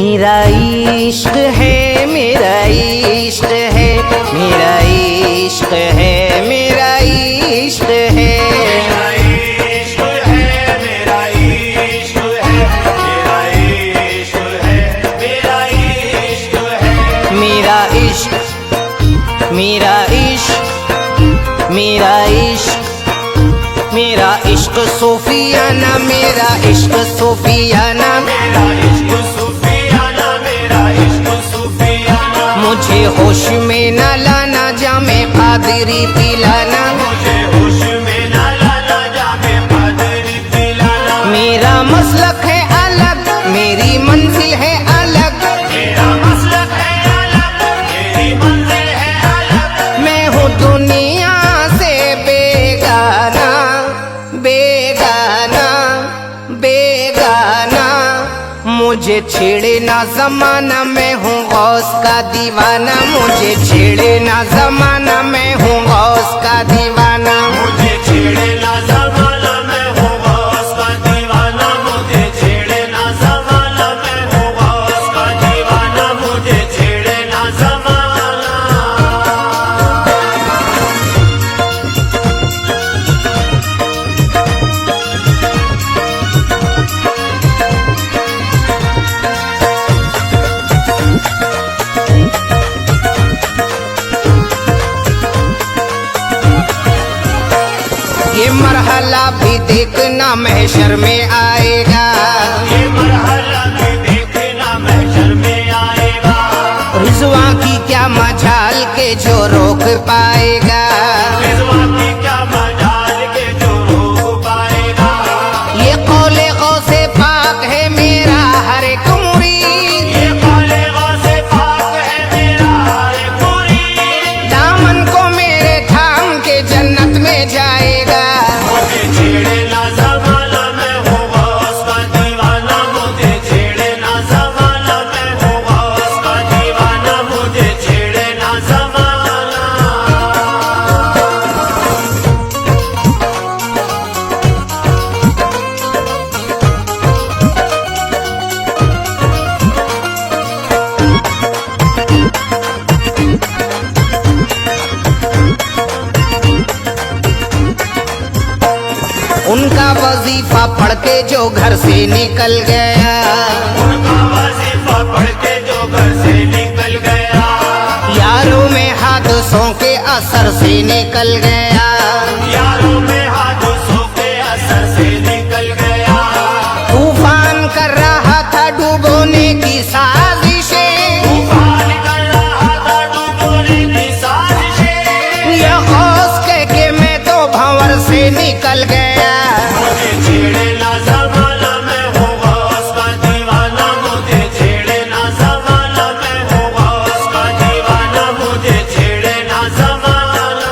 मेरा इश्क है, मेरा इश्क है, मेरा इश्क है, मेरा इश्क है, मेरा इश्क है, मेरा इश्क है, मेरा इश्क है, मेरा इश्क है, मेरा इश्क, मेरा इश्क, मेरा इश्क, मेरा इश्क सूफियाना, मेरा इश्क सूफियाना, मेरा इश्क सूफियाना, मेरा इश्क सूफियाना। मुझे होश में न लाना, जामे पादरी पिलाना, मुझे होश में न लाना, जामे पादरी पिलाना। मेरा मसलक है अलग, मेरी मंजिल है अलग, मेरा मसलक है अलग, मेरी मंजिल है अलग। मैं हूँ दुनिया से बेगाना, बेगाना, बेगाना। मुझे छेड़े ना जमाना, मैं हूँ गौस का दीवाना, मुझे छेड़े ना जमाना, मैं हूँ गौस का दीवाना। मुझे छेड़े ना ज़माना, मैं हूँ गौस का दीवाना। मुझे छेड़े ना ज़माना, मैं हूँ गौस का दीवाना। मुझे छेड़े ना ज़माना। ये मरहला भी देखना महशर में आएगा, ये मरहला भी देखना महशर में आएगा। रिज़वा की क्या मजाल के जो रोक पाएगा, रिज़वा की क्या मजाल के जो रोक पाएगा। ये कौले गौसे पाक है मेरा हर एक मुरीद, ये कौले गौसे पाक है मेरा हर एक मुरीद। दामन को मेरे थाम के जन्नत में जाएगा। मुझे छेड़े ना ज़माना, मैं हूँ गौस का दीवाना। मुझे छेड़े ना ज़माना, मैं हूँ गौस का दीवाना। मुझे छेड़े ना ज़माना। उनका वजीफा पढ़ के जो घर से निकल गया, उनका वजीफा पढ़ के जो घर से निकल गया। यारों में हादसों के असर से निकल गया, यारों में हादसों के असर से निकल गया। तूफान कर रहा था डूबोने की साजिशें, तूफान कर रहा था डूबोने की साजिशें। ये गौस कह के मैं तो भंवर से निकल गया। मुझे छेड़े ना ज़माना, मैं हूँ गौस का दीवाना। मुझे छेड़े ना ज़माना, मैं हूँ गौस का दीवाना। मुझे छेड़े ना ज़माना।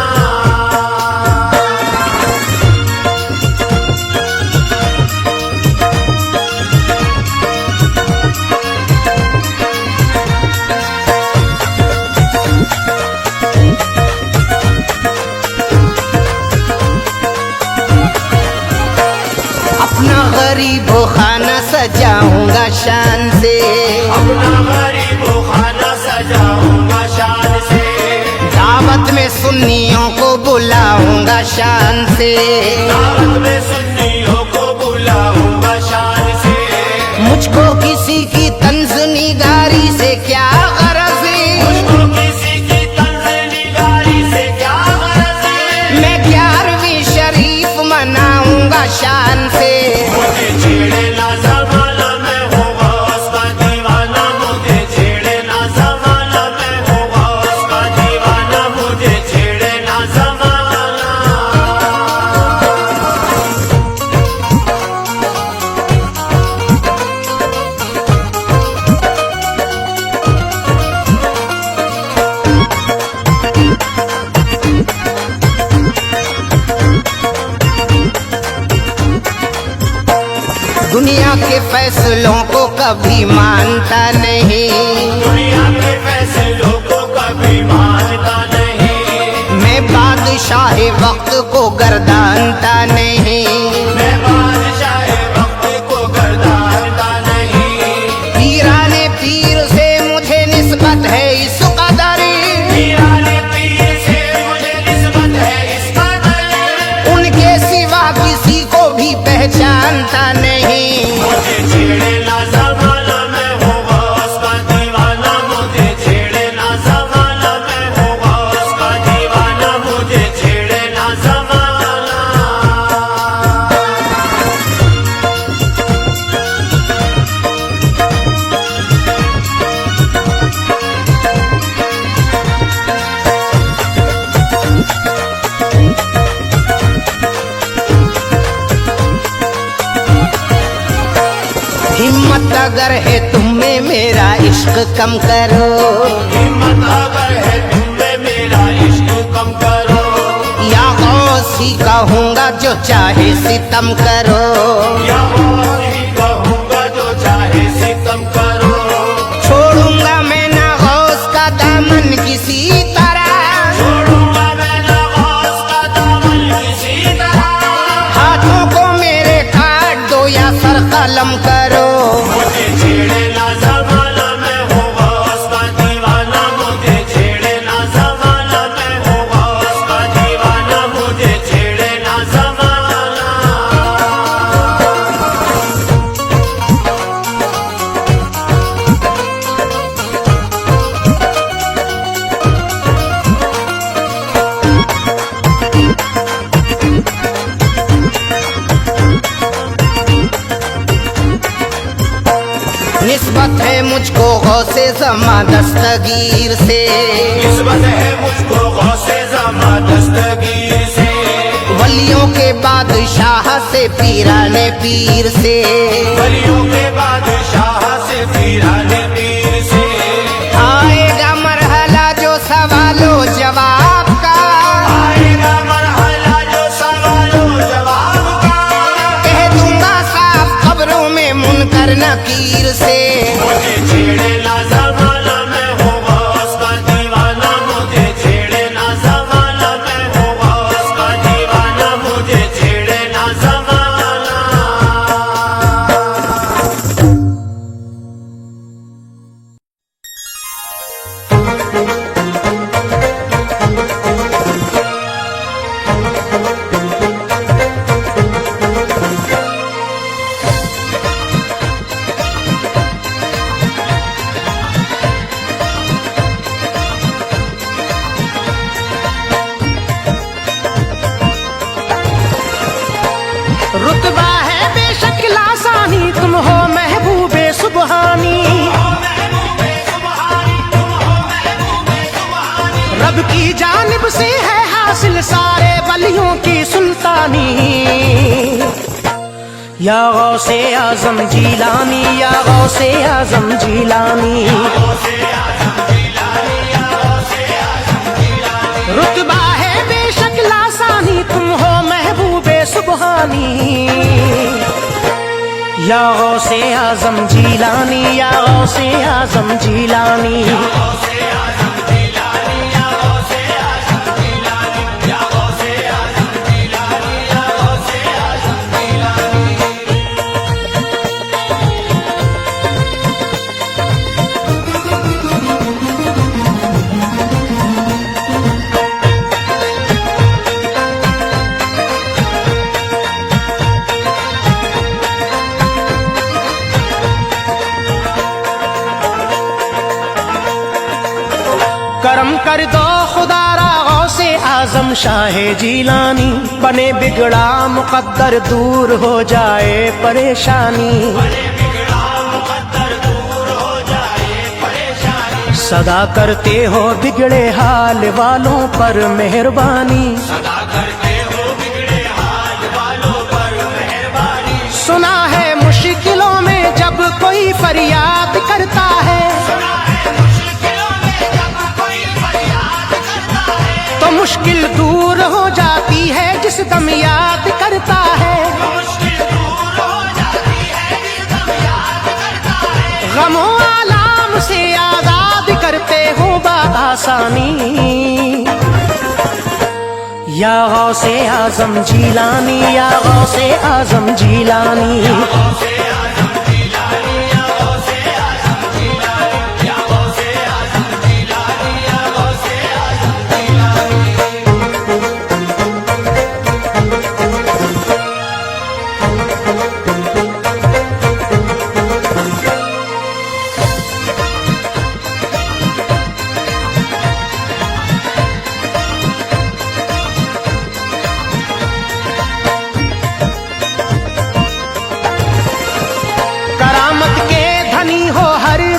अपना गरीब खाना सजाऊंगा शान से, अपना गरीब खाना सजाऊंगा शान से। दावत में सुन्नियों को बुलाऊंगा शान से, दावत में सुन्नियों को बुलाऊंगा शान से। मुझको किसी की तंज निगारी से क्या गरज, मुझको किसी की तंज़ निगारी से क्या गरज है। मैं 11वीं शरीफ मनाऊंगा शान से। मुझे छेड़े ना ज़माना, मैं हूँ गौस का दीवाना। मुझे छेड़े ना ज़माना, मैं हूँ गौस का दीवाना। मुझे छेड़े ना ज़माना। दुनिया के फैसलों को कभी मानता नहीं, दुनिया के फैसलों को कभी मानता नहीं। मैं बादशाह वक्त को गर्दानता नहीं, मैं बादशाह वक्त को गर्दानता नहीं। पीराने अगर है तुम में मेरा इश्क कम करो, हिम्मत अगर है तुम में मेरा इश्क कम करो, या गौसी कहूँगा जो चाहे सितम करो, या ही कहूँगा जो चाहे सितम करो। छोड़ूंगा मैं ना गौस का दामन किसी तरह, छोड़ूंगा मैं ना गौस का दामन किसी तरह, हाथों को मेरे काट दो या सर कलम करो। मुझे छेड़े ना ज़माना मैं हूँ गौस का दीवाना, मुझे छेड़े ना ज़माना मैं हूँ गौस का दीवाना, मुझे छेड़े ना ज़माना। निस्बत है मुझको गौसे ज़मा दस्तगीर से, निस्बत है मुझको गौसे ज़मा दस्तगीर से, वलियों के बादशाह से पीराने पीर से, वलियों के बादशाह से पीराने पीर से। आएगा मरहला जो सवालों जवाब का, आएगा मरहला जो सवालों जवाब का, कह दूंगा साफ खबरों में मुनकर नकीर से। मुझे छेड़े ना ज़माना मैं हूँ गौस का दीवाना, मुझे छेड़े ना ज़माना मैं हूँ गौस का दीवाना, मुझे छेड़े ना ज़माना। रुतबा है बेशक लासानी, तुम हो महबूबे सुबहानी, रब की जानिब से है हासिल सारे वलियों की सुल्तानी। या गौसे आजम जीलानी, या गौसे आजम जीलानी, रुतबा है बेशक लासानी, तुम हो महबूबे सुबहानी। या गौसे आजम जीलानी, या गौसे आजम जीलानी, करम कर दो खुदारा गौसे आजम शाहे जीलानी, बने बिगड़ा मुकद्दर दूर हो जाए परेशानी, सदा करते हो बिगड़े हाल वालों पर मेहरबानी, सुना है मुश्किलों में जब कोई फरियाद करता है, तो मुश्किल दूर हो जाती है जिस दम याद करता है, गमों आलाम से आजाद करते हो आसानी। या गौसे आजम जीलानी, या गौसे आजम जीलानी,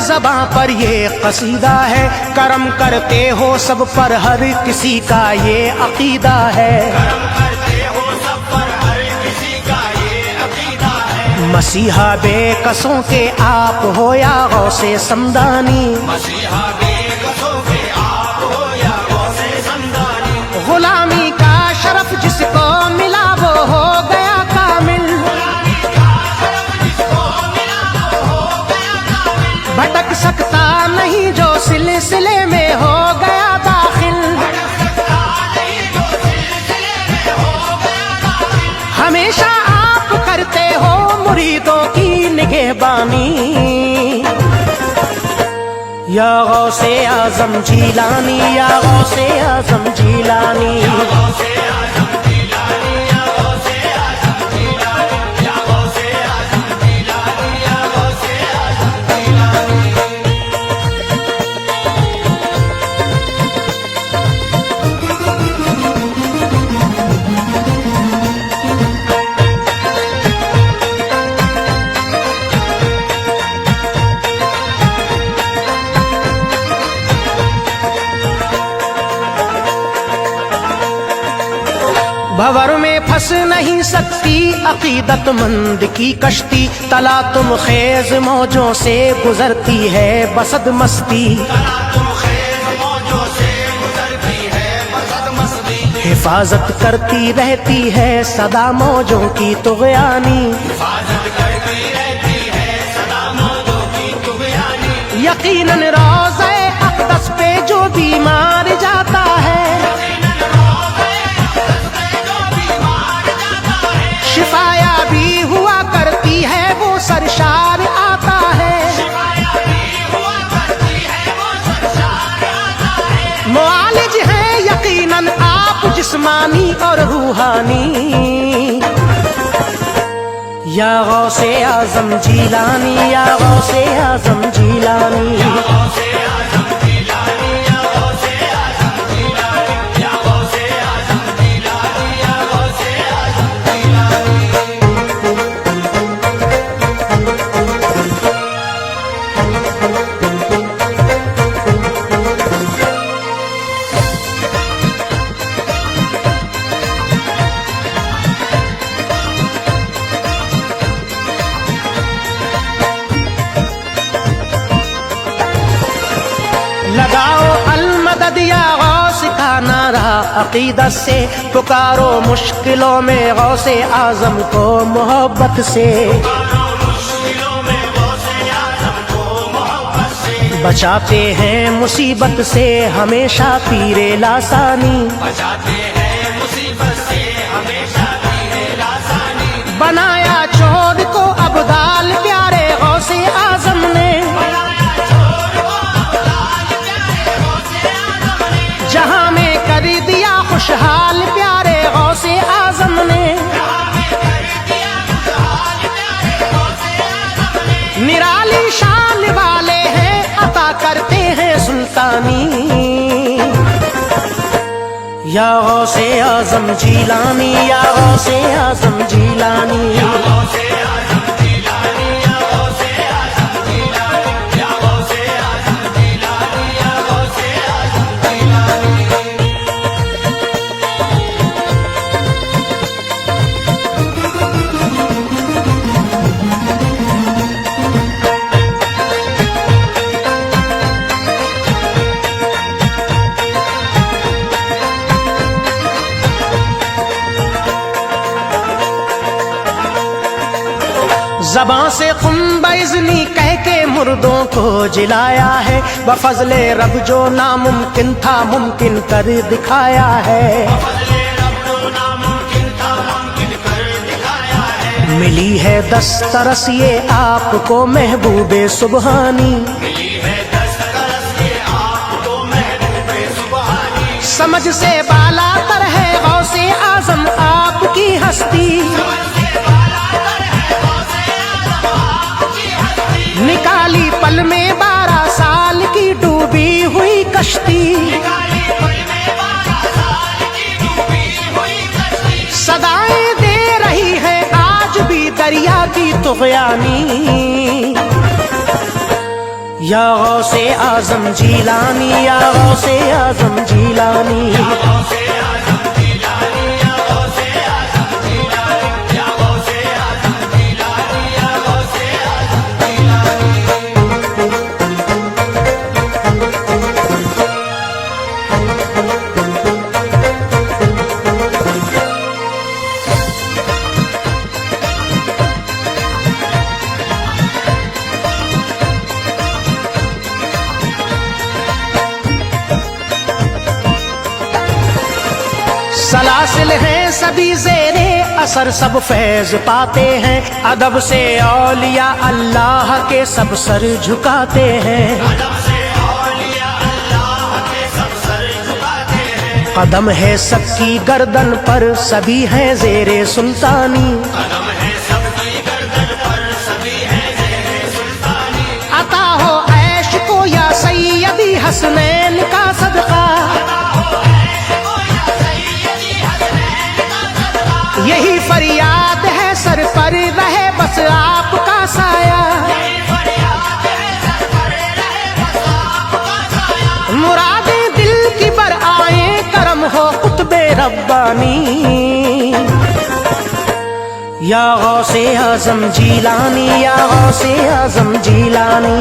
ज़बां पर ये कसीदा है, करम करते हो सब पर हर किसी का ये अकीदा है, मसीहा बेकसों के आप हो या गौसे समदानी, मसीहा बेकसों के आप हो या गौसे समदानी। गुलामी का शरफ जिसको मिला वो हो गया कामिल, भटक सकता नहीं जो सिलसिले में हो गया दाखिल। हमेशा आप करते हो मुरीदों की निगहबानी, या गौसे आजम जीलानी, या गौसे आजम जीलानी। भंवर में फंस नहीं सकती अकीदतमंद की कश्ती, तला तुम खेज मौजों से गुजरती है बसद मस्ती। हिफाजत करती रहती है सदा मौजों की तुग़यानी, यकीनन रोज़े अक़दस पे जो बीमार जाता है, शिफाया भी हुआ करती है वो सरशार आता है। मुआलिज है यकीनन आप जिस्मानी और रूहानी, या गौसे आजम जीलानी, या गौसे आजम जीलानी। लगाओ अलमदद या गौस का नारा अकीदत से, पुकारो मुश्किलों में गौसे आजम को मोहब्बत से। बचाते हैं मुसीबत से हमेशा पीरे लासानी, बनाया चोर को अब्दाल प्यारे गौसे आजम ने, जहां में कर दिया खुशहाल प्यारे गौसे आजम ने। निराली शान वाले हैं अता करते हैं सुल्तानी, या गौसे आजम जीलानी, या गौसे आजम जीलानी। ज़बां से खुम्बइज़नी कह के मुर्दों को जिलाया है, बफज़ले रब जो नामुमकिन था मुमकिन कर दिखाया है। मिली है दस्तरस ये आपको महबूबे सुबहानी, समझ से बाला तर है गौसे आजम आपकी हस्ती। निकाली पल में 12 साल की डूबी हुई कश्ती, सदाएं दे रही है आज भी दरिया की तुग़यानी, या गौसे आजम जीलानी, या गौसे आजम जीलानी। सलासिल हैं सभी ज़ेरे असर, सब फैज पाते हैं। अदब से औलिया अल्लाह के सब सर झुकाते हैं। कदम है सबकी गर्दन पर, सभी हैं ज़ेरे सुल्तानी। अता हो ऐश को या सैयदी हसनैन का सदका, यही फरियाद है सर पर रहे बस आपका साया। मुरादें दिल की बर आए, करम हो कुतबे रब्बानी। या गौसे आज़म जीलानी, या गौसे आज़म जीलानी।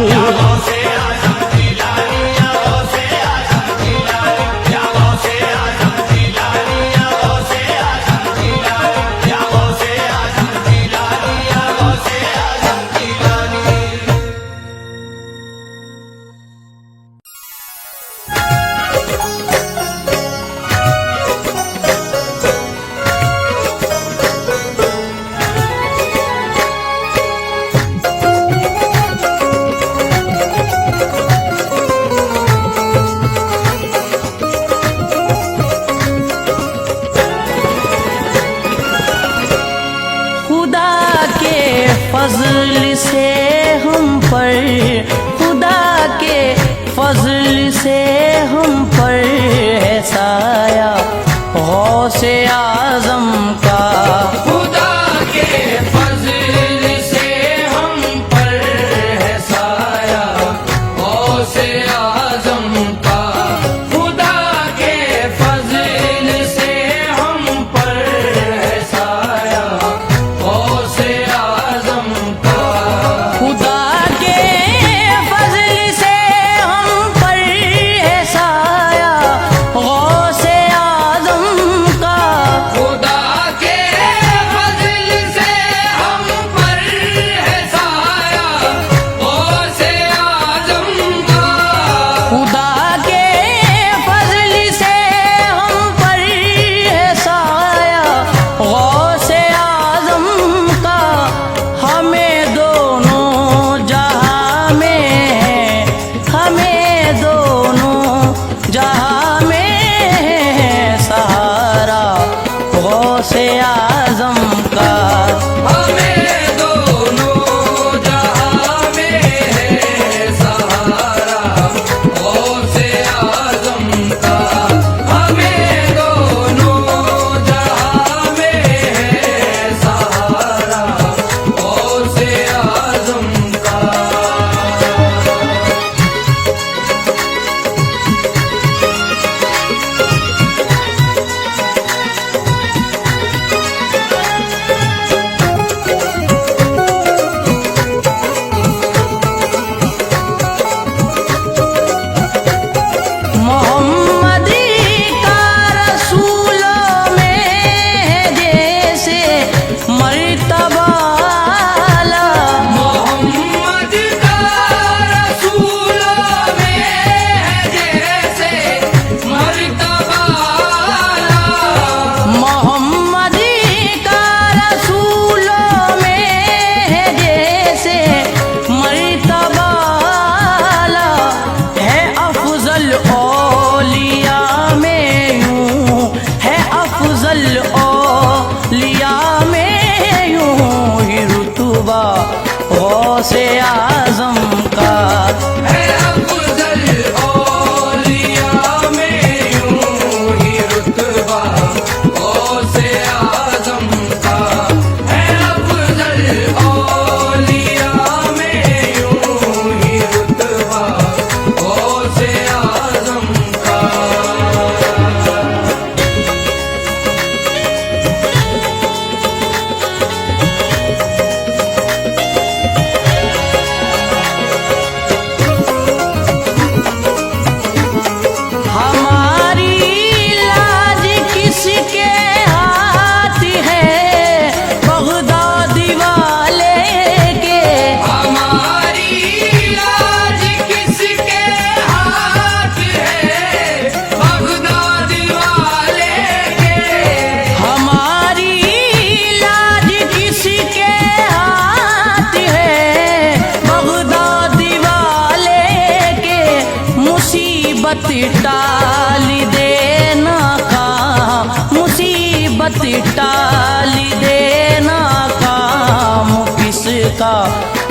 मुसीबत टाल देना काम, मुसीबत टाल देना काम किसका,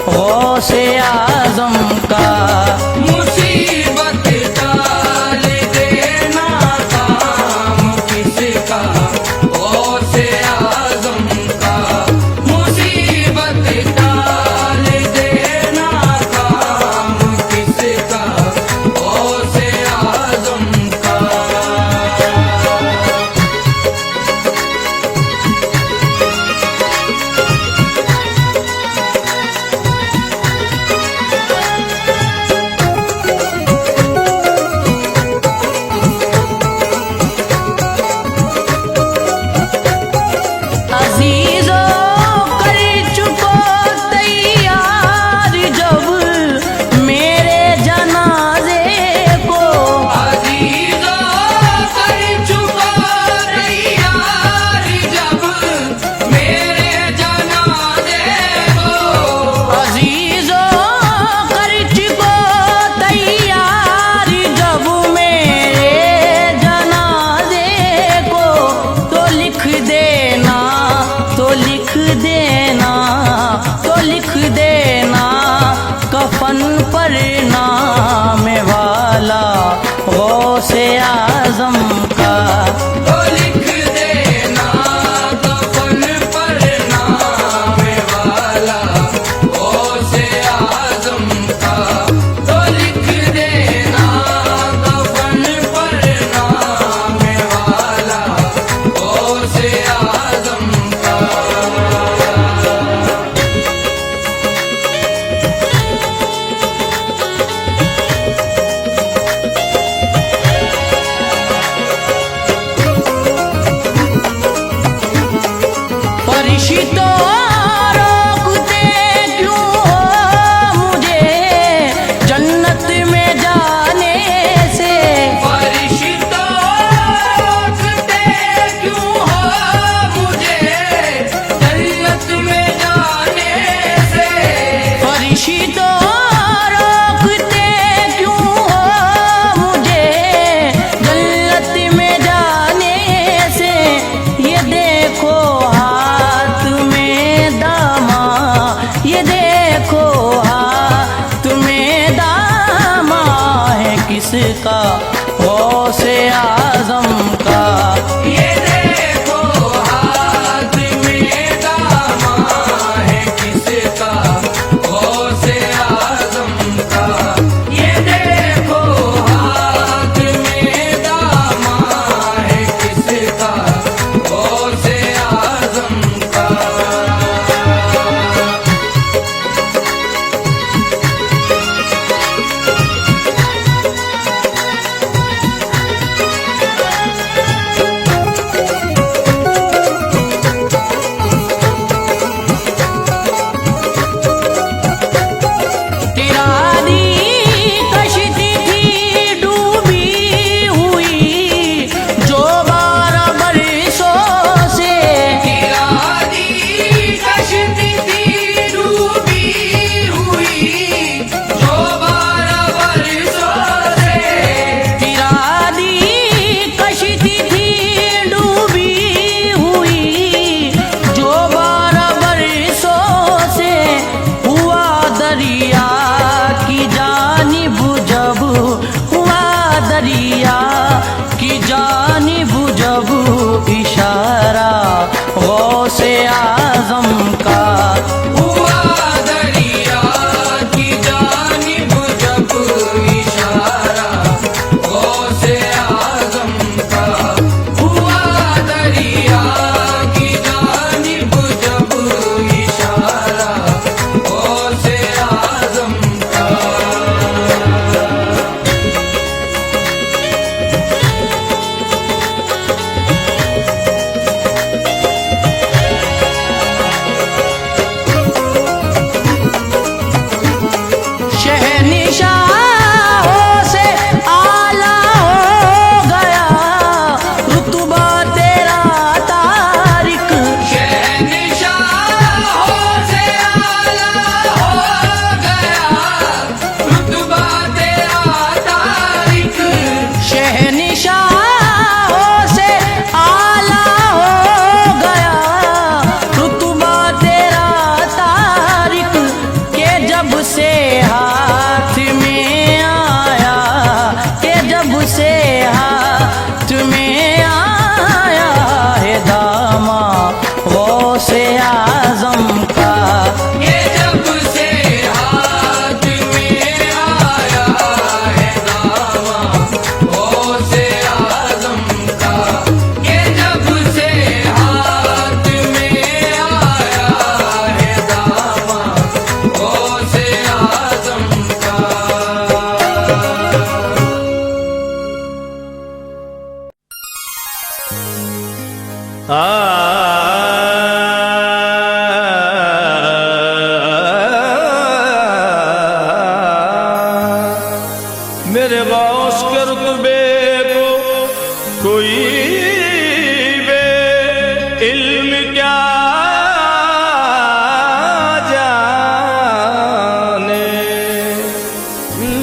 गौसे आजम का। मुसीबत टाल देना काम किसका, गौसे आजम का। मुसीबत टाल देना काम किसका, गौसे आजम का। कफन पर नाम वाला गौसे आजम का। तो लिख देना कफन पर नाम वाला गौसे आजम का। तो लिख देना कफन पर नाम वाला गौसे आजम का। फरिश्तों रोकते क्यों हो मुझे जन्नत में जाने से। फरिश्तों रोकते क्यों हो मुझे जन्नत में जाने से। फरिश्तों रोकते क्यों हो मुझे जन्नत में जाने से। ये देखो ये देखो हाथ में दामा है किसका, गौसे आजम का। ये देखो हाथ में दामा है किसका, गौसे आजम का। ये देखो हाथ में दामा है किसका, गौसे आजम का। मेरे गौस के रुतबे को कोई बे इल्म क्या जाने।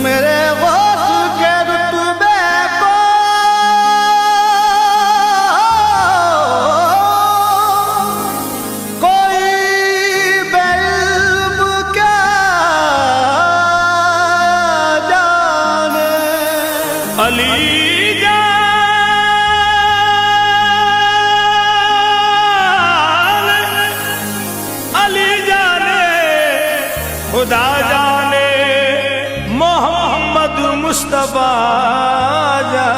मेरे गौस के रुतबे को कोई बेइल्म क्या जाने। अली जाने खुदा जाने मोहम्मद मुस्तफा जाने।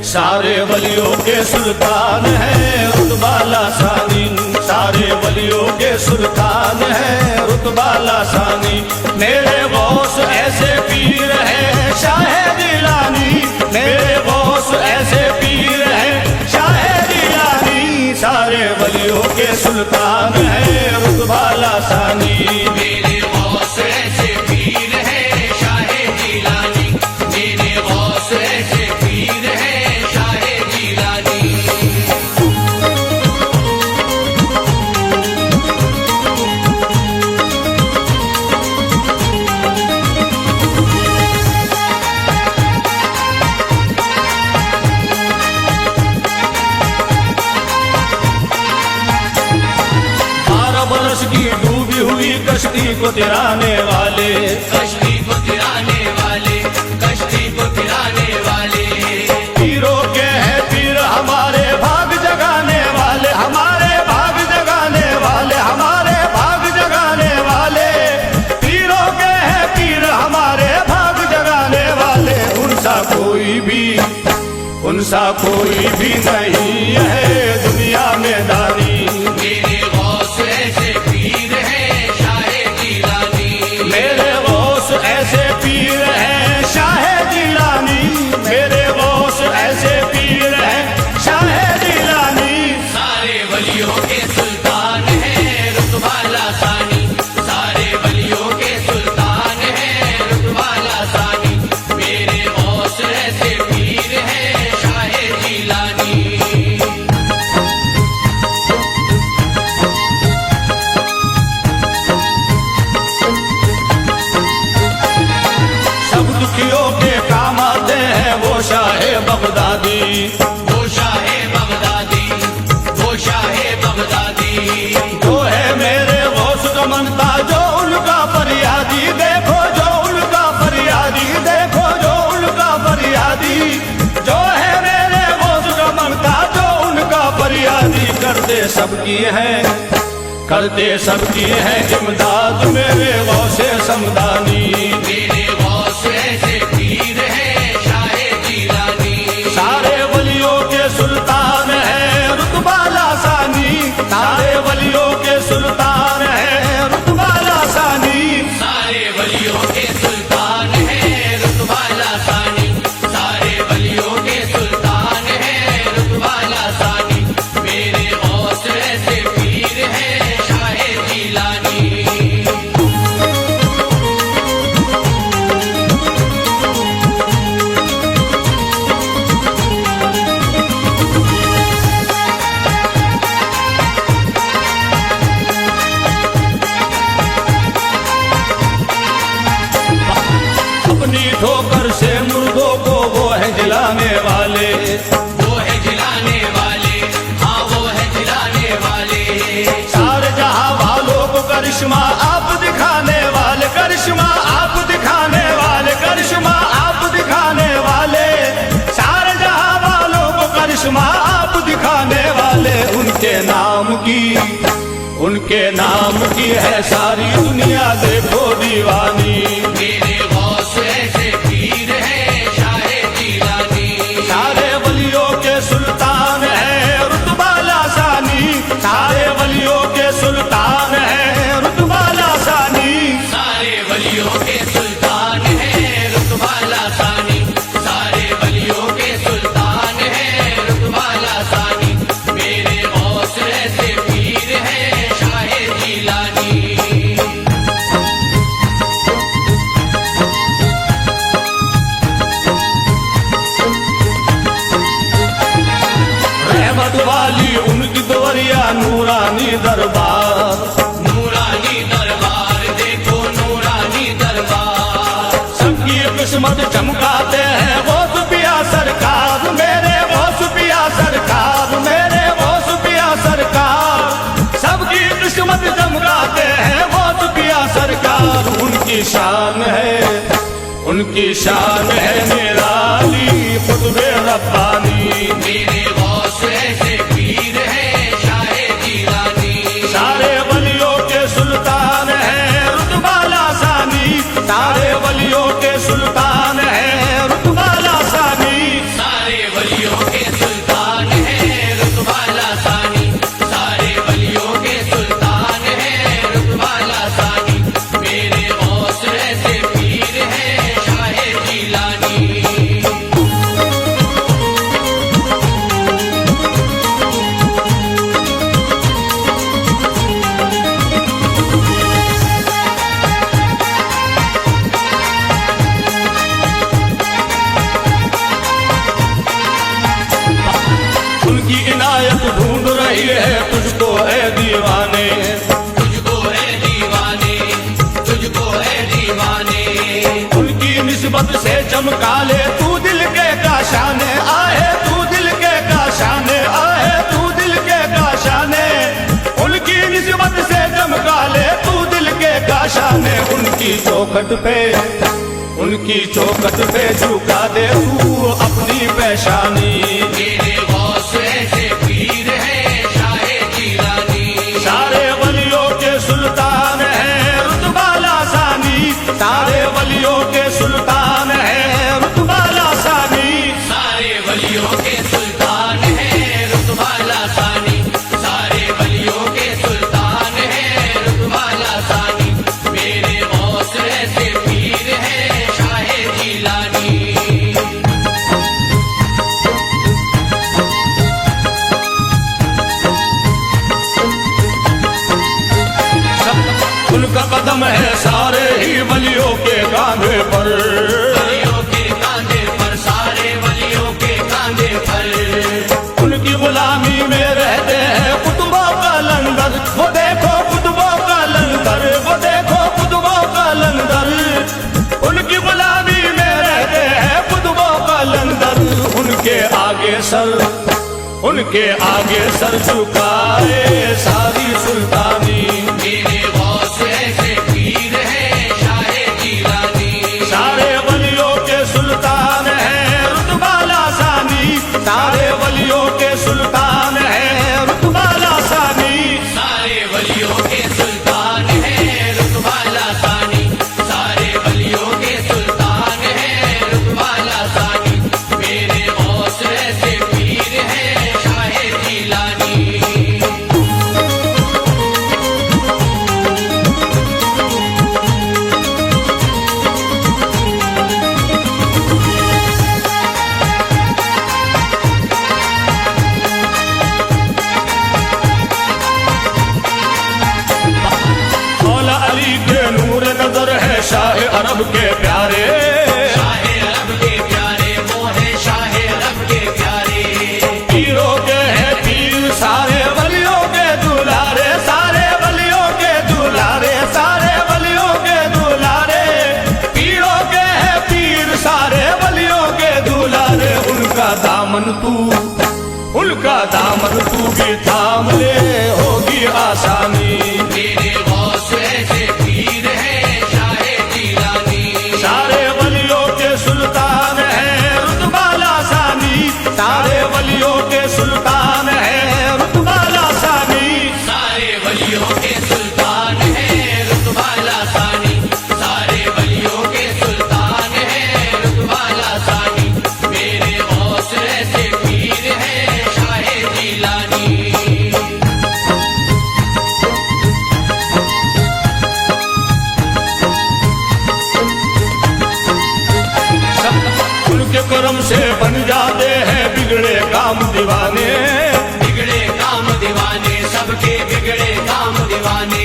सारे वलियों के सुल्तान है रुतबा लासानी। सारे वलियों के सुल्तान है रुतबा लासानी। मेरे गौस ऐसे पीर है शाहे दिलानी। मेरे गौस ऐसे पीर है शाहे दिलानी। सारे वलियों के सुल्तान है रुतबा लासानी। मेरे गौस ऐसे पीर है शाहे दिलानी। मेरे गौस ऐसे पीर है शाहे दिलानी। की डूबी हुई कश्ती को तिराने वाले। कश्ती को तिराने वाले। कश्ती को तिराने वाले। पीरों के हैं पीर हमारे भाग जगाने वाले। हमारे भाग जगाने वाले। हमारे भाग जगाने वाले। पीरों के हैं पीर हमारे भाग जगाने वाले। उनसा कोई भी नहीं है दुनिया में दानी। मेरे गौस ऐसे पीर है शाहे दिलानी। मेरे गौस ऐसे पीर है शाहे दिलानी। मेरे गौस ऐसे पीर है शाहे दिलानी। सारे वलियों के सुल्तान है रुतबा लासानी। सारे वलियों के सुल्तान है रुतबा लासानी। मेरे गौस ऐसे पीर है शाहे दिलानी। शाहे बगदादी। वो शाहे बगदादी। वो शाहे बगदादी। जो है मेरे गौस का मनता जो उनका फरियादी। देखो जो उनका फरियादी। देखो जो उनका फरियादी। जो है मेरे गौस का मनता जो उनका फरियादी। करते सबकी है इमदाद मेरे गौसे समदानी। मेरे गौस ऐसे पीर है सारे वलियों के सुल्तान है रुतबा लासानी। सारे वलियों के सुल्तान है रुतबा लासानी। सारे वलियों के सुल्तान है रुतबा लासानी। सारे वलियों के सुल्तान है रुतबा लासानी। मेरे गौस ऐसे पीर है शाहे दिलानी। ठोकर से मुर्दों को वो है जिलाने वाले। वो है जिलाने वाले। हाँ वो है जिलाने वाले। सारे जहां वालों को करिश्मा आप दिखाने वाले। करिश्मा आप दिखाने वाले। करिश्मा आप दिखाने वाले। सारे जहां वालों को करिश्मा आप दिखाने है सारी दुनिया देखो दीवानी। मेरे गौस ऐसे पीर है शाहे जीलानी। सारे वलियों के सुल्तान है रुतबा लासानी। सारे वलियों के सुल्तान है रुतबा लासानी। सारे वलियों के सुल्तान है रुतबा लासानी। सारे वलियों के सुल्तान है रुतबा लासानी। मेरे गौस ऐसे पीर है शाहे जीलानी। रहमत वाली उनकी दोरिया नूरानी दरबार। नूरानी दरबार देखो नूरानी दरबार। सबकी किस्मत चमकाते हैं वो सुपिया सरकार। मेरे वो सुपिया सरकार। मेरे वो सुपिया सरकार। सबकी किस्मत चमकाते हैं वो सुपिया सरकार। उनकी शान है उनकी शान है निराली खुतबे रब्बानी। मेरे गौस ऐसे पीर है शाहे जीलानी। सारे वलियों के सुल्तान है रुतबा लासानी। सारे वलियों के सुल्तान है रुतबा लासानी। सारे वलियों के सुल्तान है रुतबा लासानी। सारे वलियों के सुल्तान है रुतबा लासानी। मेरे गौस ऐसे पीर है शाहे जीलानी। उनकी इनायत ढूंढ रही है तुझको है दीवाने। तुझको है दीवाने। तुझको है दीवाने। उनकी निस्बत से चमका ले तू दिल के काशाने। आहे तू दिल के काशाने। आहे तू दिल के काशाने। उनकी निस्बत से चमका ले तू दिल के काशाने। उनकी चौखट पे झुका दे तू अपनी पेशानी। मेरे गौस ऐसे पीर है शाहे जीलानी। सारे वलियों के सुल्तान है रुतबा लासानी। सारे वलियों के सुल्तान है रुतबा लासानी। सारे वलियों के सुल्तान है रुतबा लासानी। सारे वलियों के सुल्तान है रुतबा लासानी। मेरे गौस ऐसे पीर है शाहे जीलानी। उनका कदम है सारे ही वलियों के कांधे पर। वलियों के कांधे पर। सारे वलियों के कांधे पर। उनकी गुलामी में रहते हैं कुतुबों का लंगर। वो देखो कुतुबों का लंगर। वो देखो कुतुबों का लंगर। उनकी गुलामी में रहते हैं कुतुबों का लंगर। उनके आगे सर झुकाए सारी सुल्तानी। मेरे गौस ऐसे पीर है शाहे जीलानी। सारे वलियों के सुल्तान है रुतबा लासानी। सारे वलियों के सुल्तान है रुतबा लासानी। सारे वलियों के सुल्तान है रुतबा लासानी। सारे वलियों के सुल्तान है रुतबा लासानी। मेरे गौस ऐसे पीर है शाहे जीलानी। मौला अली के नूर नजर है शाह अरब के प्यारे। शाहे अरब के प्यारे वो है शाहे अरब के प्यारे। पीरों के हैं पीर सारे वलियों के दुलारे। सारे वलियों के दुलारे। सारे वलियों के दुलारे। पीरों के हैं पीर सारे वलियों के दुलारे। उनका दामन तू भी थाम ले होगी आसानी। मेरे गौस ऐसे पीर है शाहे जीलानी। सारे वलियों के सुल्तान है रुतबा लासानी। सारे वलियों के सुल्तान है रुतबा लासानी। सारे वलियों के सुल्तान है करम से बन जाते हैं बिगड़े काम दीवाने। बिगड़े काम दीवाने, सबके बिगड़े काम दीवाने।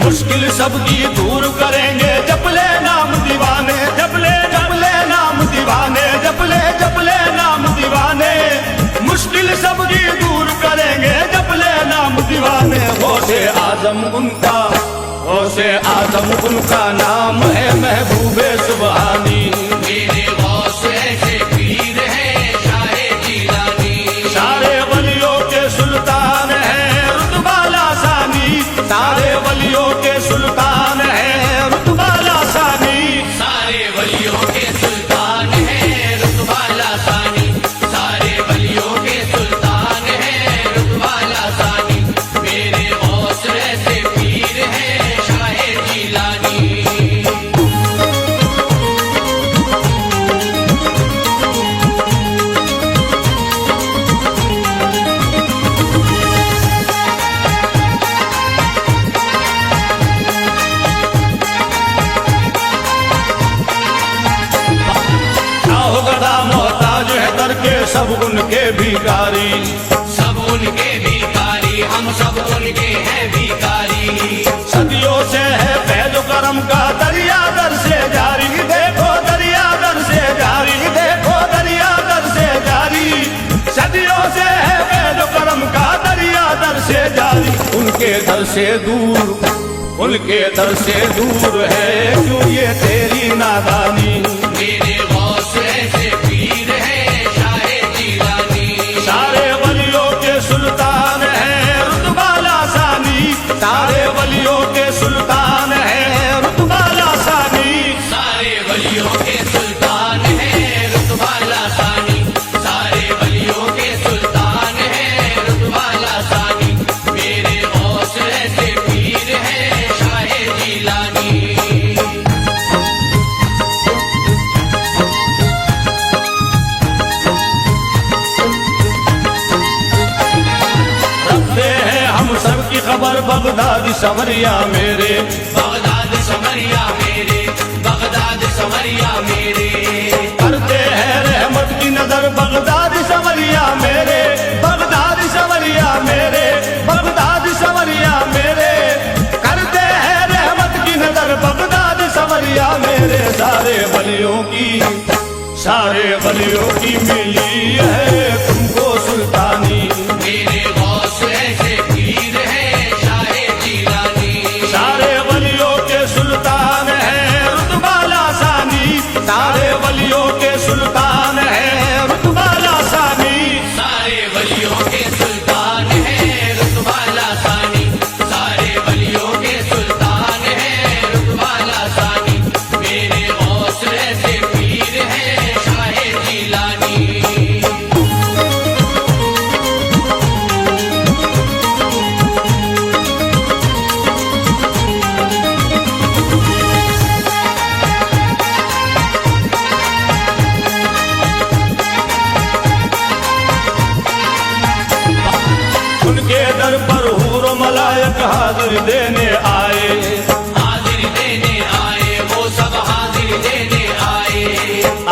मुश्किल सबकी दूर करेंगे जपले नाम दीवाने, जपले जपले नाम दीवाने, जपले जपले नाम दीवाने। मुश्किल सबकी दूर करेंगे जपले नाम दीवाने। गौसे आजम उनका, गौसे आजम उनका नाम है महबूबे सुबहानी। मेरे गौस ऐसे पीर हैं शाहे जीलानी। सारे वलियों के सुल्तान है रुतबा लासानी, सारे वलियों के सुल्तान है रुतबा लासानी। सारे वलियों के सुल्तान हैं रुतबा लासानी। सारे वलियों के सुल्तान हैं रुतबा लासानी। मेरे गौस ऐसे पीर हैं शाहे जीलानी। चाहो गदा मोहताज है करके सब उनके भिखारी, सब उनके भिखारी, हम सब उनके हैं भिखारी। सदियों से है फैज़ करम का दरिया दर से जारी। देखो दरिया दर से जारी, देखो दरिया दर से जारी। सदियों से है फैज़ करम का दरिया दर से जारी। उनके दर से दूर, उनके दर से दूर है क्यों ये तेरी नादानी। मेरे गौस ऐसे पीर हैं शाहे जीलानी। सारे वलियों के सुल्तान है रुतबा लासानी, सारे वलियों के सुल्तान है रुतबा लासानी। सारे वलियों के सुल्तान हैं रुतबा लासानी। सारे वलियों के सुल्तान हैं रुतबा लासानी। मेरे गौस ऐसे पीर हैं शाहे जीलानी। रखते हैं हम सबकी खबर बगदाद सवरिया मेरे, बगदाद समरिया मेरे, बगदाद समरिया मेरे। करते हैं रहमत की नजर बगदाद सवरिया मेरे, बगदाद सवरिया मेरे, बगदाद सवरिया मेरे। करते हैं रहमत की नजर बगदाद सवरिया मेरे। सारे वलियों की, सारे वलियों की मिली है तुमको सुल्तानी। मेरे गौस ऐसे पीर हैं शाहे जीलानी। सारे वलियों के सुल्तान है रुतबा लासानी, सारे वलियों के सुल्तान है रुतबा लासानी। सारे वलियों के सुल्तान हैं रुतबा लासानी। सारे वलियों के सुल्तान हैं रुतबा लासानी। मेरे गौस ऐसे पीर हैं शाहे जीलानी। उनके दर पर हूर मलायक हाजिर देने आए, हाजिर देने आए, वो सब हाजिर देने आए।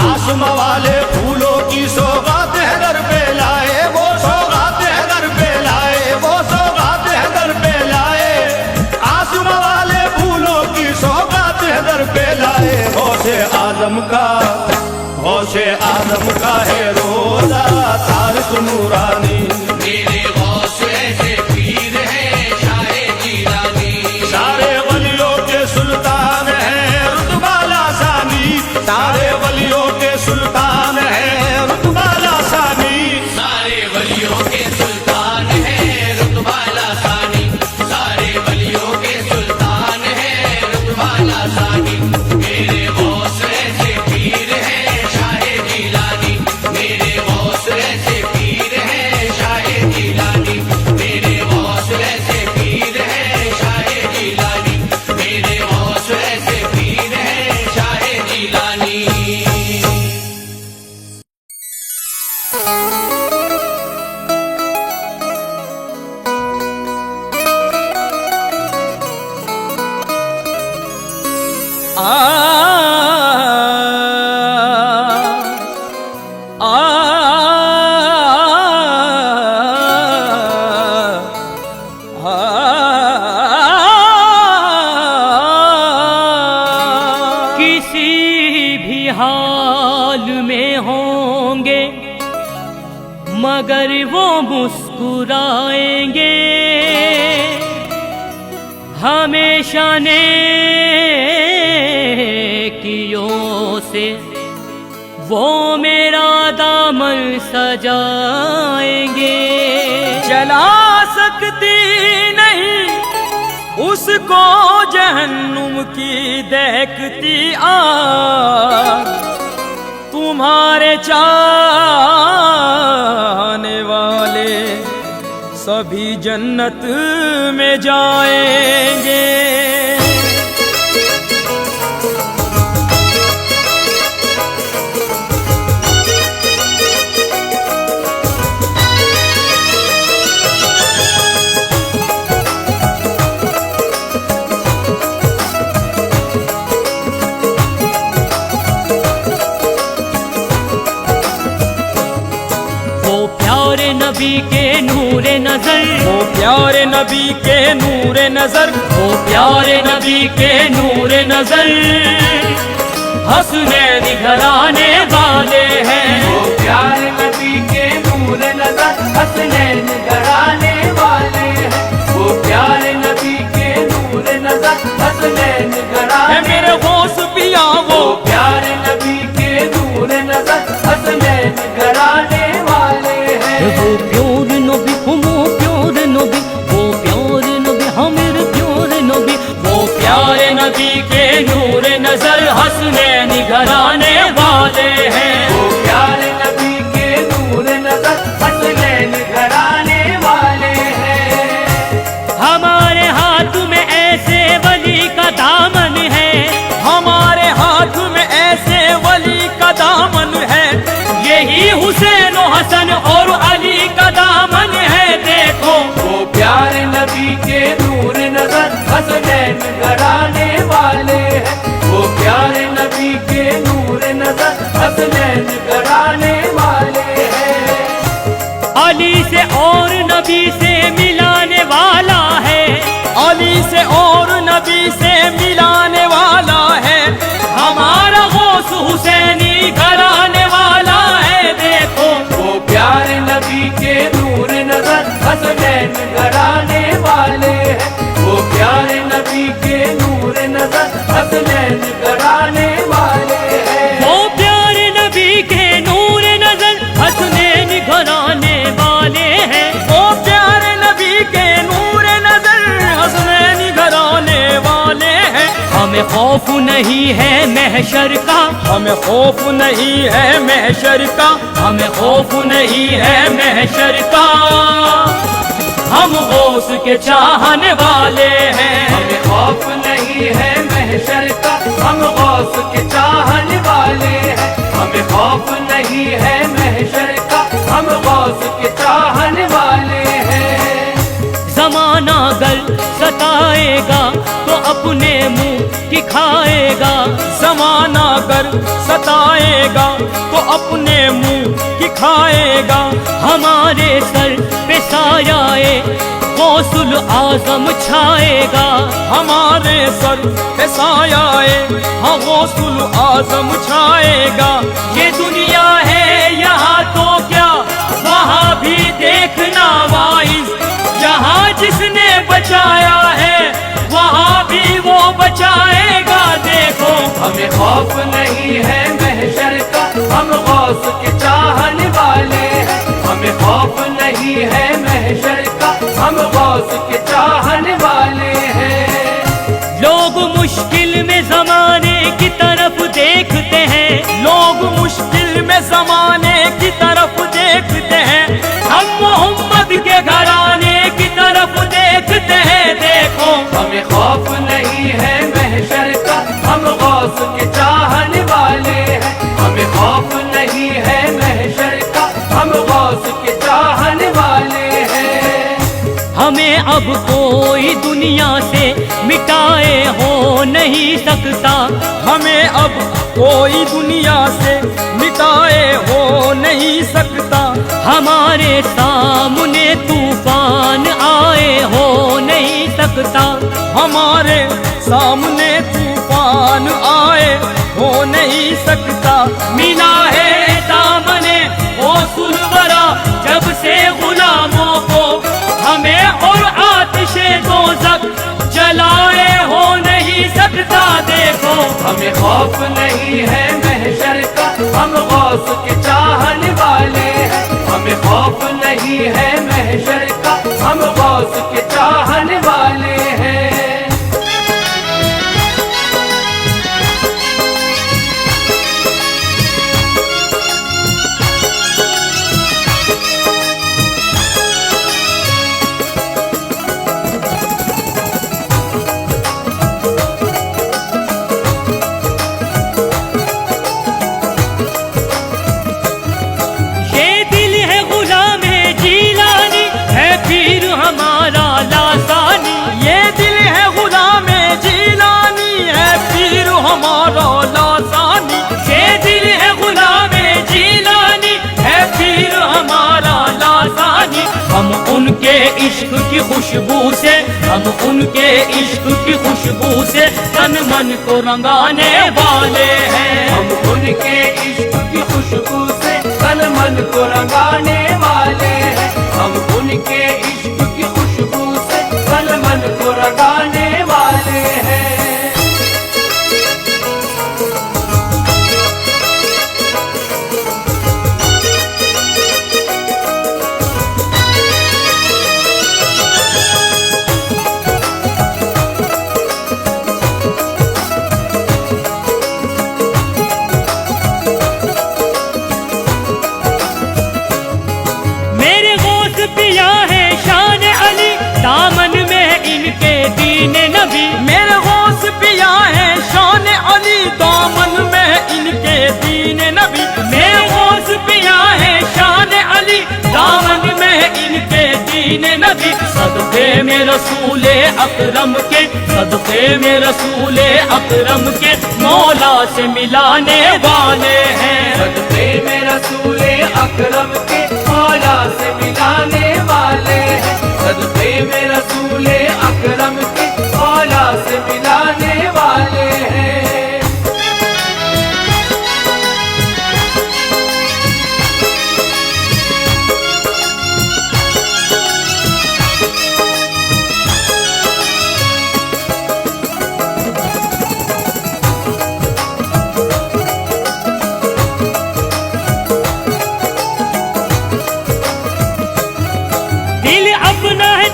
आसमा वाले फूलों की सौगात है दर पे लाए, वो सौगात है दर पे लाए, वो सौगात है दर पे लाए। आसमा वाले फूलों की सौगात है दर पे लाए। गौसे आजम का, गौसे आजम का है रोजा तारिक नूरानी। मेरे गौस ऐसे पीर हैं शाहे जीलानी। सारे वलियों के सुल्तान है रुतबा लासानी, सारे वलियों के सुल्तान है रुतबा लासानी। सारे वलियों के सुल्तान हैं रुतबा लासानी। सारे वलियों के सुल्तान हैं रुतबा लासानी। मेरे गौस ऐसे पीर हैं शाहे जीलानी। मेरे गौस ऐसे पीर हैं हाल में होंगे मगर वो मुस्कुराएंगे, हमेशा नेकियों से वो मेरा दामन सजाएंगे। जला सकती नहीं उसको जहन्नुम की दहकती आग, तुम्हारे चाहने वाले सभी जन्नत में जाएंगे। नबी के नूरे नजर, वो प्यारे नबी के नूरे नजर, वो प्यारे नबी के नूरे नजर हसनैन घराने वाले हैं। वो प्यारे नबी के नूर नजर हसनैन घराने वाले हैं। वो प्यारे नबी के नूर नजर हसनैन घराने मेरे गौस पिया वो प्यारे नबी के नूर नजर हसनैन घराने वाले हैं। वो प्योर नबी, वो प्योर नबी, वो प्योर नबी, हमें प्योर नबी, वो प्यारे नबी के नूर नजर हसनैन घराने वाले हैं। वो प्यारे नबी के नूर नजर हसनैन घराने वाले हैं। हमारे हाथ में ऐसे वली का दामन है, हमारे हाथ में ऐसे वली का दामन है, यही हुसैन हसन और अली का दामन है। देखो वो प्यारे नबी के नूर नजर हसनैन घराने वाले हैं। वो प्यारे नबी के नूर नजर हसनैन घराने वाले हैं। अली से और नबी से मिलाने वाला है, अली से और नबी से मिलाने वाला है, हमारा गौस हुसैनी घराने वाला है। देखो वो प्यारे नबी के नूर नजर हसनैन घराने वाले हैं। वो प्यारे नबी के नूर नजर हसनैन घराने वाले हैं। वो प्यारे नबी के नूर नजर हसनैन घराने वाले हैं। वो प्यारे नबी के नूर नजर हसनैन घराने वाले हैं। हमें खौफ नहीं है महशर का, हमें खौफ नहीं है महशर का, हमें खौफ नहीं है महशर का, हम गौस के चाहने वाले हैं। हमें खौफ नहीं है महशर का, हम गौस के चाहने वाले हैं। हमें खौफ नहीं है महशर का, हम गौस के चाहने वाले हैं। जमाना अगर सताएगा तो अपने मुंह की खाएगा, जमाना अगर सताएगा तो अपने मुंह की खाएगा, हमारे सर पे सायाए गौसुल आजम छाएगा। हमारे सर पे सायाए हाँ गौसुल आजम छाएगा। ये दुनिया है यहाँ तो क्या वहाँ भी देखना वाइज, जहाँ जिसने बचाया है वहाँ भी वो बचाएगा। देखो हमें खौफ नहीं है महशर का, हम गौस के चाहने वाले हैं। हमें खौफ नहीं है महशर का, हम गौस के चाहने वाले हैं। लोग मुश्किल में जमाने की तरफ देखते हैं, लोग मुश्किल में जमाने की तरफ देखते हैं, हम मोहम्मद के घराने की तरफ देखते हैं। देखो हमें खौफ नहीं है महशर का, हम गौस के चाहने वाले हैं। हमें खौफ नहीं है महशर का, हम गौस के चाहने वाले हैं। हमें अब कोई दुनिया से मिटाए हो नहीं सकता, हमें अब कोई दुनिया से मिटाए हो नहीं सकता, हमारे सामने तूफान आए हो नहीं सकता, हमारे सामने तूफान आए हो नहीं नहीं सकता। मिला है दामने वो सुरवरा जब से गुलामों को, हमें और आतिशे दोज़ख जलाए हो नहीं सकता। देखो हमें खौफ नहीं है महशर का, हम गौस के चाहने वाले हैं। हमें खौफ नहीं है महशर का, हम गौस के चाहने वाले हैं। हमारा लासानी, ये दिल है गुलाम जीलानी, है पीर हमारा लासानी। ये दिल है गुलाम जीलानी, है पीर हमारा लासानी। हम उनके इश्क की खुशबू से, हम उनके इश्क की खुशबू से तन मन को रंगाने वाले हैं। हम उनके इश्क की खुशबू से तन मन को रंगाने वाले हैं। हम उनके इश्क की खुशबू से तन मन को रंगाने वाले हैं। पिया है शान अली दामन में इनके दीन नबी। मेरे गौस पिया है शान अली दामन में इनके दीन नबी। मेरे गौस पिया है शान अली दामन में इनके दीन नबी। सदक़े में रसूले अकरम के, सदक़े में रसूले अकरम के मौला से मिलाने वाले हैं। सदक़े में रसूले अकरम के मौला से मिलाने वाले हैं। सदक़े में रसूले अकरम के मौला से मिलाने वाले हैं।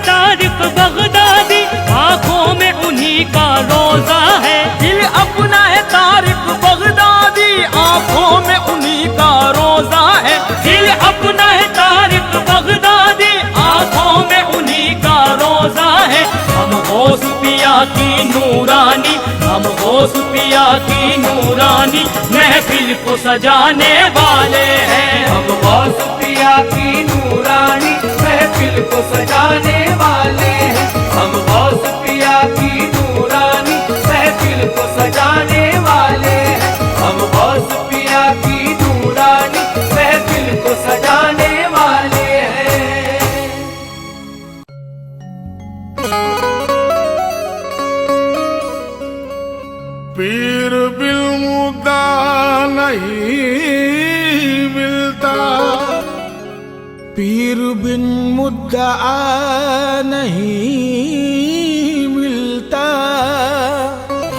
तारिक बगदादी आंखों में उन्हीं का रोजा है। दिल अपना है तारिक बगदादी आंखों में उन्हीं का रोजा है। दिल अपना है तारिक बगदादी आंखों में उन्हीं का रोजा है। हम गौस पिया की नूरानी, हम गौस पिया की नूरानी महफिल को सजाने वाले हैं। हम गौस पिया की नूरानी महफिल को सजाने वाले हैं। हम गौस पिया की नूरानी महफिल को सजाने वाले हैं। हम गौस पिया की नूरानी महफिल को सजाने वाले हैं। पीर बिल मुद्दा नहीं मिलता, पीर बिन मुद्दा नहीं मिलता।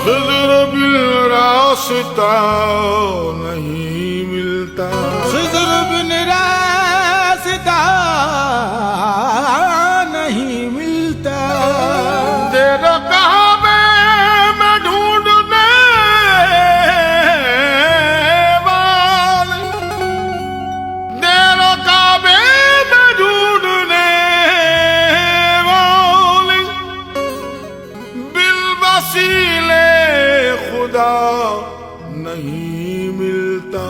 खिज़र बिन रास्ता नहीं मिलता, खिज़र बिन रास्ता नहीं मिलता। तेरा कहावे में ढूंढने वाले, तेरा काबे में ढूंढने वाले, बिल वसीले खुदा नहीं मिलता।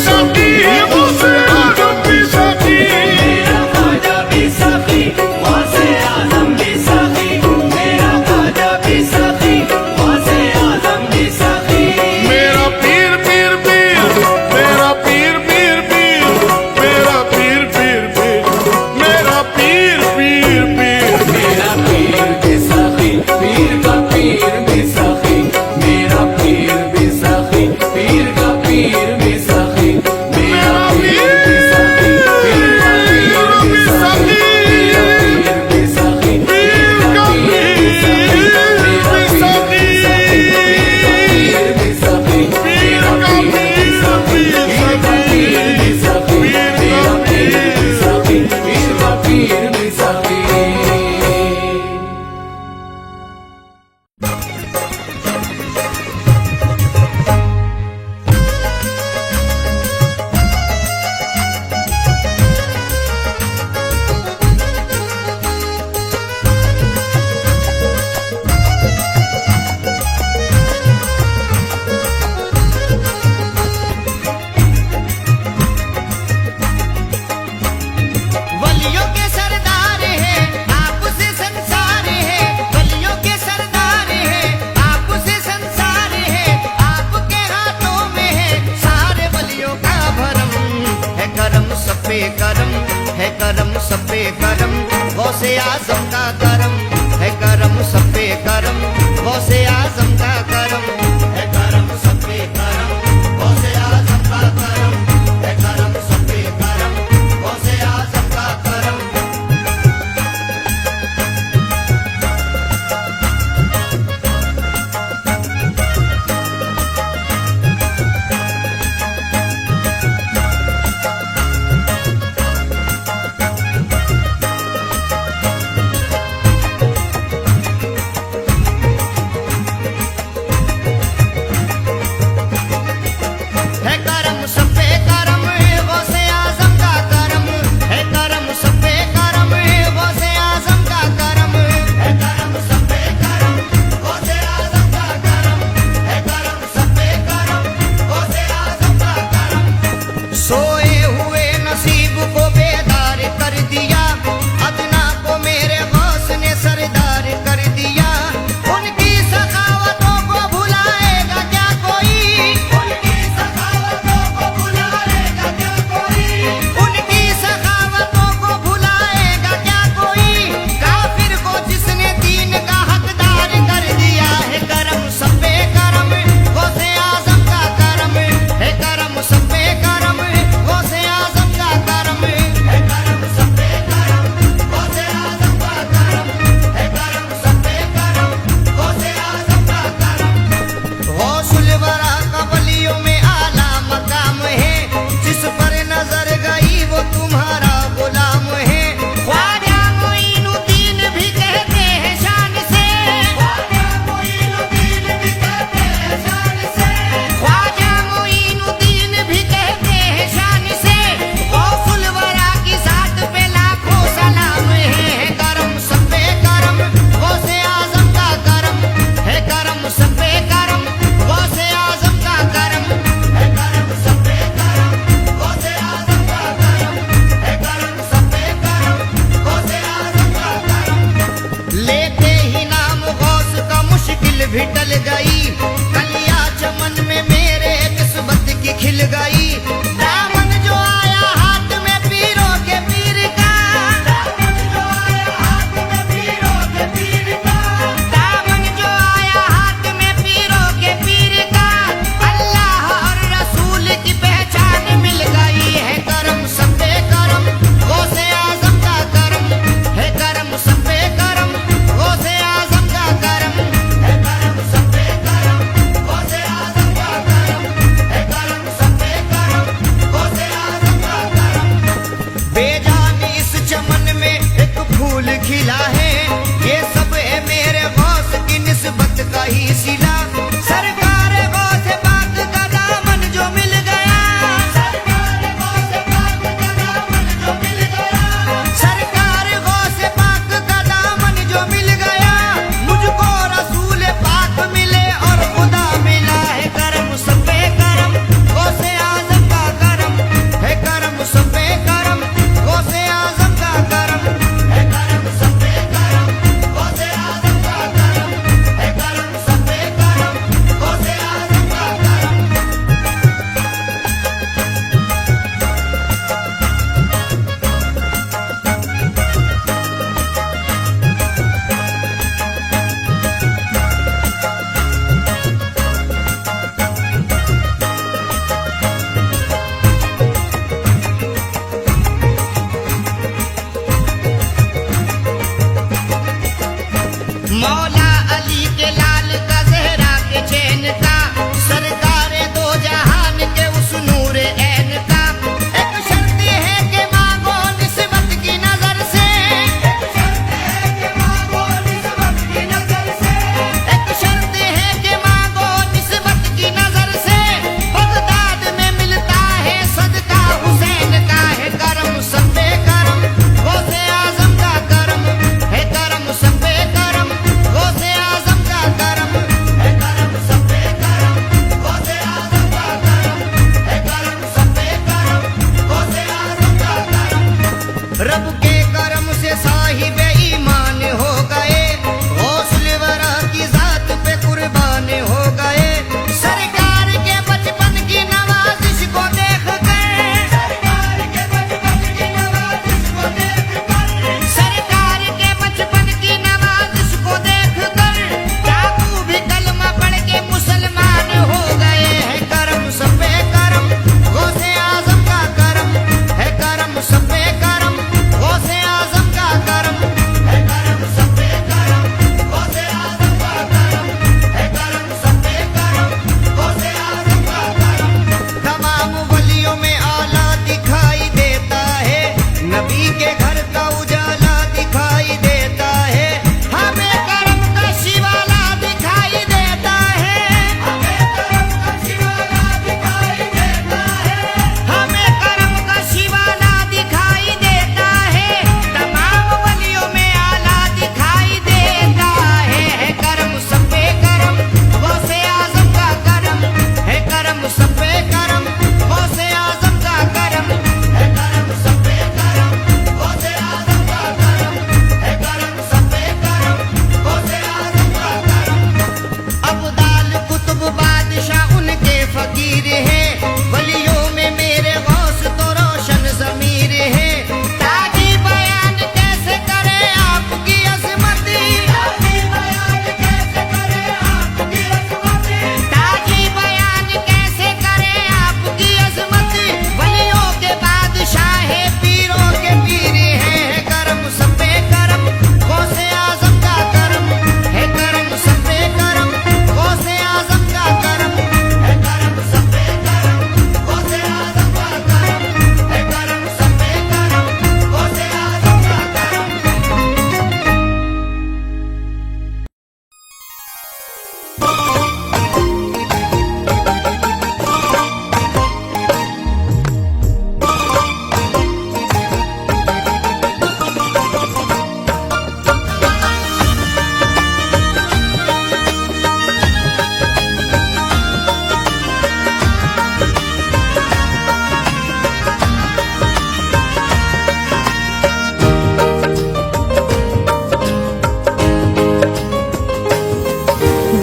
साकी गौसे आजम भी साकी मेरा ख्वाजा भी साकी गौसे आजम भी साकी मेरा ख्वाजा भी साकी गौसे आजम भी साकी मेरा पीर पीर पीर मेरा पीर पीर पीर मेरा पीर पीर पीर मेरा पीर पीर पीर मेरा पीर भी साकी पीर का पीर भी साकी मेरा पीर भी साकी पीर का पीर भी साकी मेरा पीर भी साकी पीर का पीर भी साकी मेरा पीर भी साकी पीर का पीर भी साकी मेरा पीर भी साकी पीर का पीर भी साकी मेरा पीर भी साकी पीर का पीर भी साकी वलियों के सरदार है आप से संसार है वलियों के सरदार है आप से संसार है आपके हाथों में है सारे वलियों का भरम है करम सब पे करम है करम सब पे करम गौसे आजम का करम है करम सब पे करम गौसे आजम का करम है करम सब पे करम गौसे आजम का करम है करम सब पे करम गौसे आजम का करम है करम सब पे करम गौसे आजम का करम है करम सब पे करम गौसे आजम का करम है करम सब पे करम गौसे आजम का करम है करम सब पे करम गौसे आजम का करम सोए हुए नसीब को बेदार कर दिया अदना को मेरे गौस ने सरदार कर दिया उनकी सखावतों को भुलाएगा क्या कोई उनकी सखावतों को भुलाएगा क्या कोई उनकी सखावतों को भुलाएगा क्या कोई काफिर को जिसने दीन का हकदार कर दिया है करम सब पे करम गौसे आजम का करम है करम सब पे करम गौसे आजम का करम है करम सब पे करम गौसे आजम का करम है करम सब पे करम गौसे आजम का करम गौसुल वरा का वलियों में आला मकाम है जिस पर नजर गई वो तुम्हारा गुलाम है ख्वाजा मोइनुद्दीन भी कहते हैं शान से ख्वाजा मोइनुद्दीन भी कहते हैं शान से ख्वाजा मोइनुद्दीन भी कहते हैं शान से गौसुल वरा की साथ पे लाखों सलाम है करम सब पे करम गौसे आजम का करम है करम सब पे करम गौसे आजम का करम है करम सब पे करम गौसे आजम का करम है करम सब पे करम गौसे आजम का करम लेते ही नाम गौस का मुश्किल भी टल गई कलिया चमन में मेरे किस्मत की खिल गई दामन जो आया हाथ में पीरों के पीर का दामन जो आया हाथ में पीरों के पीर का दामन जो आया हाथ में पीरों के पीर का अल्लाह और रसूल की पहचान मिल गई है करम सब पे करम गौसे आजम का करम है करम सब पे करम गौसे आजम का करम है करम सब पे करम गौसे आजम का करम है करम सब पे करम गौसे आजम का करम बेजान इस चमन में एक फूल खिला है ये सब है मेरे गौस की निस्बत का ही सिला सरकार गौस पाक का दामन जो मिल गया सरकार गौस पाक का दामन जो मिल गया सरकार गौस पाक का दामन जो मिल गया मुझको रसूल पाक मिले और खुदा मिला है करम सब पे करम गौसे आजम का करम है, वलियों में मेरे गौस तो रोशन ज़मीर है। ताकि बयान कैसे करे आपकी अज़मती, ताकि बयान कैसे करे आपकी अज़मती, ताकि बयान कैसे करे आपकी अज़मती। वलियों के बादशाह पीरों के पीर हैं, करम सब पे करम, गौसे आज़म का करम है, करम सब पे करम, गौसे आज़म का करम है, करम सब पे करम, गौसे आज़म का करम है, करम सब पे करम, गौसे आज़म का करम।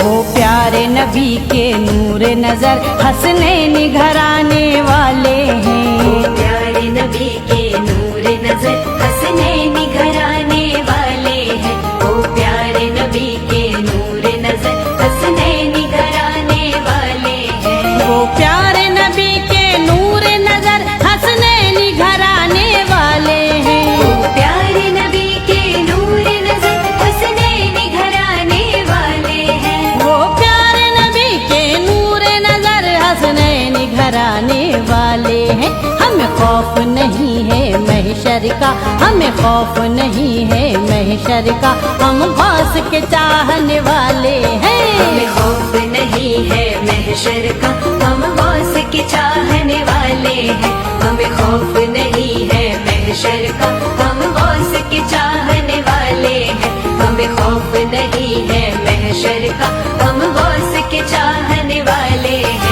वो प्यारे नबी के नूर नजर हंसनैन घराने वाले हैं। प्यारे नबी के नूर नजर हसनैन घराने वाले हैं। ओ प्यारे नबी के नूर नजर हसनैन घराने वाले हैं। वो प्यारे नबी के नूर नजर हंसनैन घराने वाले हैं। ओ प्यारे नबी के नूर नजर हसनैन घराने वाले हैं। वो प्यारे नबी के नूर नजर हंसनैन घराने वाले हैं। हमें खौफ नहीं है महशर का, हमें खौफ नहीं है महशर का, हम गौस के चाहने वाले हैं। हमें खौफ नहीं है महशर का, हम गौस के चाहने वाले हैं। हमें खौफ नहीं है महशर का, हम गौस के चाहने वाले हैं। हमें खौफ नहीं है महशर का, हम गौस के चाहने वाले हैं।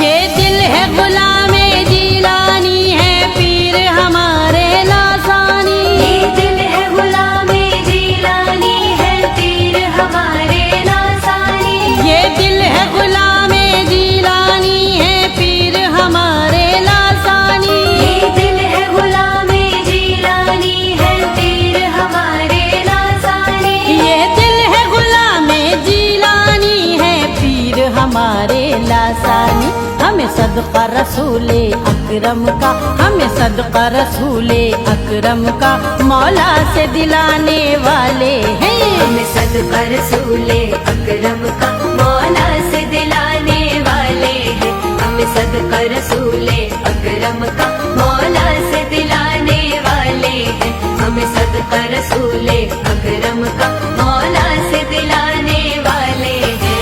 ये दिल है गुलामे जीलानी है पीर हमारे लासानी। ये दिल है गुलामे जीलानी है पीर हमारे लासानी। ये दिल है गुलामे जीलानी है पीर हमारे लासानी। ये दिल है गुलामे जीलानी है पीर हमारे लासानी। ये दिल है गुलामे जीलानी है पीर हमारे लासानी। हमें सदका रसूले अकरम का, हमें सदका रसूले अकरम का मौला से दिलाने वाले हैं। हमें सदका रसूले अकरम का मौला से दिलाने वाले हैं। हमें सदका रसूले अकरम का मौला से दिलाने वाले हैं। हमें सदका रसूले अकरम का मौला से दिलाने वाले हैं।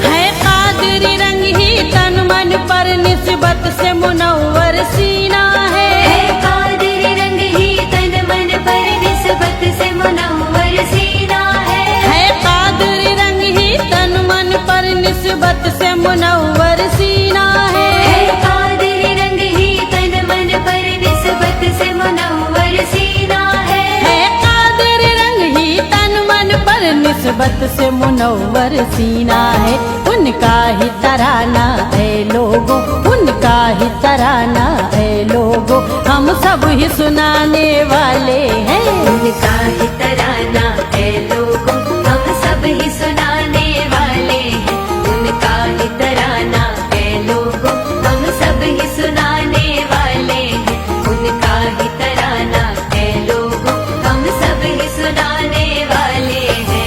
है कादरी रंग ही तन मन पर निस्बत से मुनव्वर सीना है। कादिर रंग ही तन मन पर निस्बत से मुनव्वर सीना है। कादरी रंग ही तन मन पर निस्बत से मुनव्वर सीना है। कादिर रंग ही तन मन पर निस्बत से मुनव्वर सीना है। कादरी रंग ही तन मन पर निस्बत से मुनव्वर सीना है। उनका ही तराना है लोगों, उनका ही तराना है लोगों, हम सब ही सुनाने वाले हैं। उनका ही तराना है लोगों, हम सब ही सुनाने वाले हैं। उनका ही तराना है लोगों, हम सब ही सुनाने वाले हैं। उनका ही तराना है लोगों, हम सब ही सुनाने वाले हैं।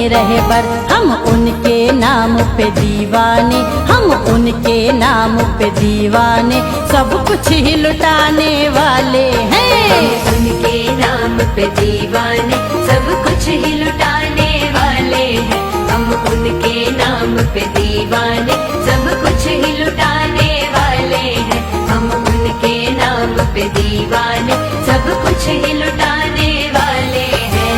रहबर, हम उनके नाम पे दीवाने, हम उनके नाम पे दीवाने, सब कुछ ही लुटाने वाले हैं। उनके नाम पे दीवाने, सब कुछ ही लुटाने वाले हैं। हम उनके नाम पे दीवाने, सब कुछ ही लुटाने वाले हैं। हम उनके नाम पे दीवाने, सब कुछ ही लुटाने वाले हैं।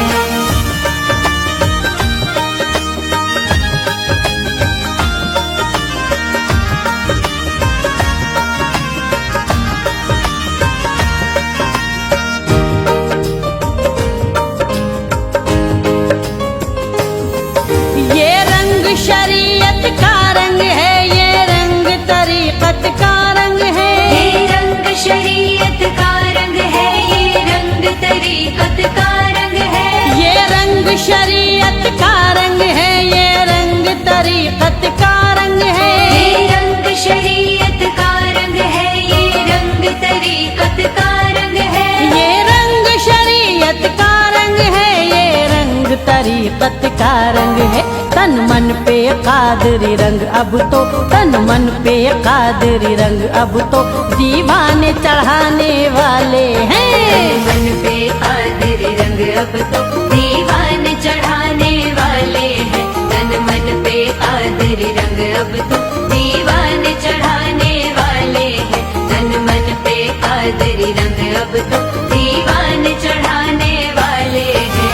ये रंग शरीयत का रंग है, ये रंग तरीकत का रंग है। ये रंग शरीयत का रंग है, ये रंग तरीकत का रंग है। ये रंग शरीयत का रंग है, ये रंग तरीकत का रंग है। ये रंग शरीयत का रंग है, ये रंग तरीकत का रंग है। ये रंग शरीयत का रंग है, ये रंग तरीकत का रंग है। तन मन पे कादरी रंग अब तो, तन मन पे कादरी रंग अब तो दीवाने चढ़ाने वाले हैं। मन पे कादरी रंग अब तो दीवाने चढ़ाने वाले हैं। तन मन पे कादरी रंग अब तो दीवाने चढ़ाने वाले हैं। तन मन पे कादरी रंग अब तो दीवाने चढ़ाने वाले हैं।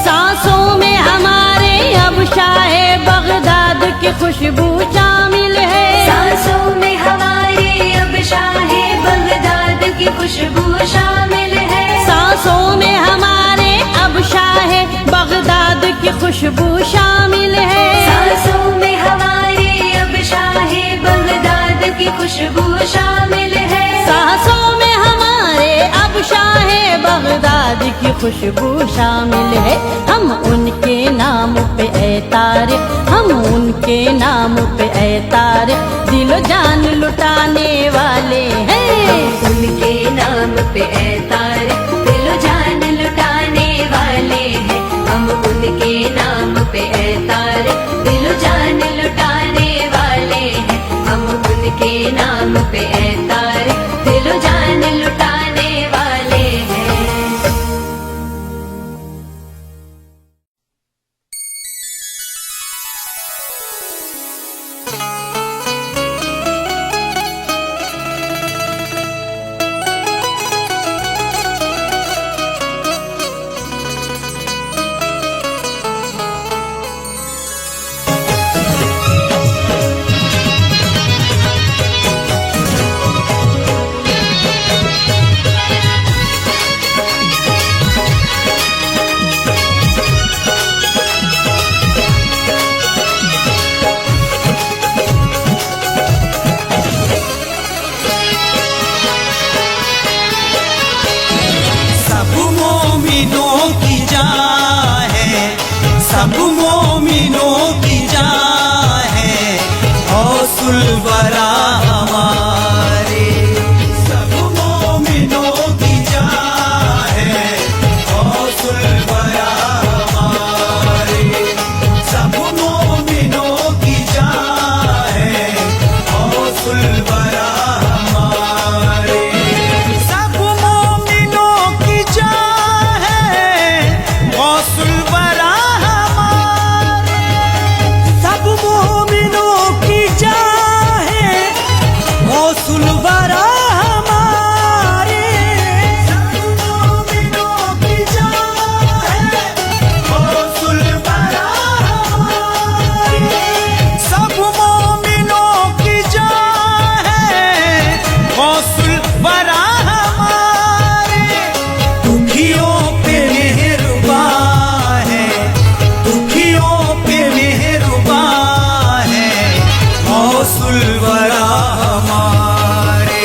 सांसों में हमारे अब शाहे बगदाद की खुशबू शामिल है। सांसों में हमारे अब शाहे बगदाद की खुशबू शामिल है। सांसों में हमारे अब शाहे बगदाद की खुशबू शामिल है। सांसों में हमारे अब शाहे बगदाद की खुशबू शामिल है। सांसों में हमारे अब शाहे बगदाद की खुशबू शामिल है। हम उनके नाम पे ऐ तारे, हम उनके नाम पे ऐ तारे दिलो जान लुटाने वाले हैं। उनके नाम पे ऐ तारे दिलो जान लुटाने वाले हैं। हम उनके नाम पे ऐ तारे दिलो जान लुटाने वाले हैं। हम उनके नाम पे ऐ तारे दिलो जान लुटाने वाले हैं। सब मोमिनों की जान है, सब मोमिनों की जान है, हौसुल वरा हमारे। सब मोमिनों की जान है, हौसुल वरा हमारे। सब मोमिनों की जान है, हौसुल वरा हमारे। सब मोमिनों की जान है, गौसुल वरा हमारे। सब मोमिनों की जान है, गौसुल वरा हमारे। सब मोमिनों की जान है, गौसुल वरा हमारे। सब मोमिनों की जान है, गौसुल वरा हमारे। दुखियों पे मेहरबान है, दुखियों पे मेहरबान है, गौसुल वरा हमारे।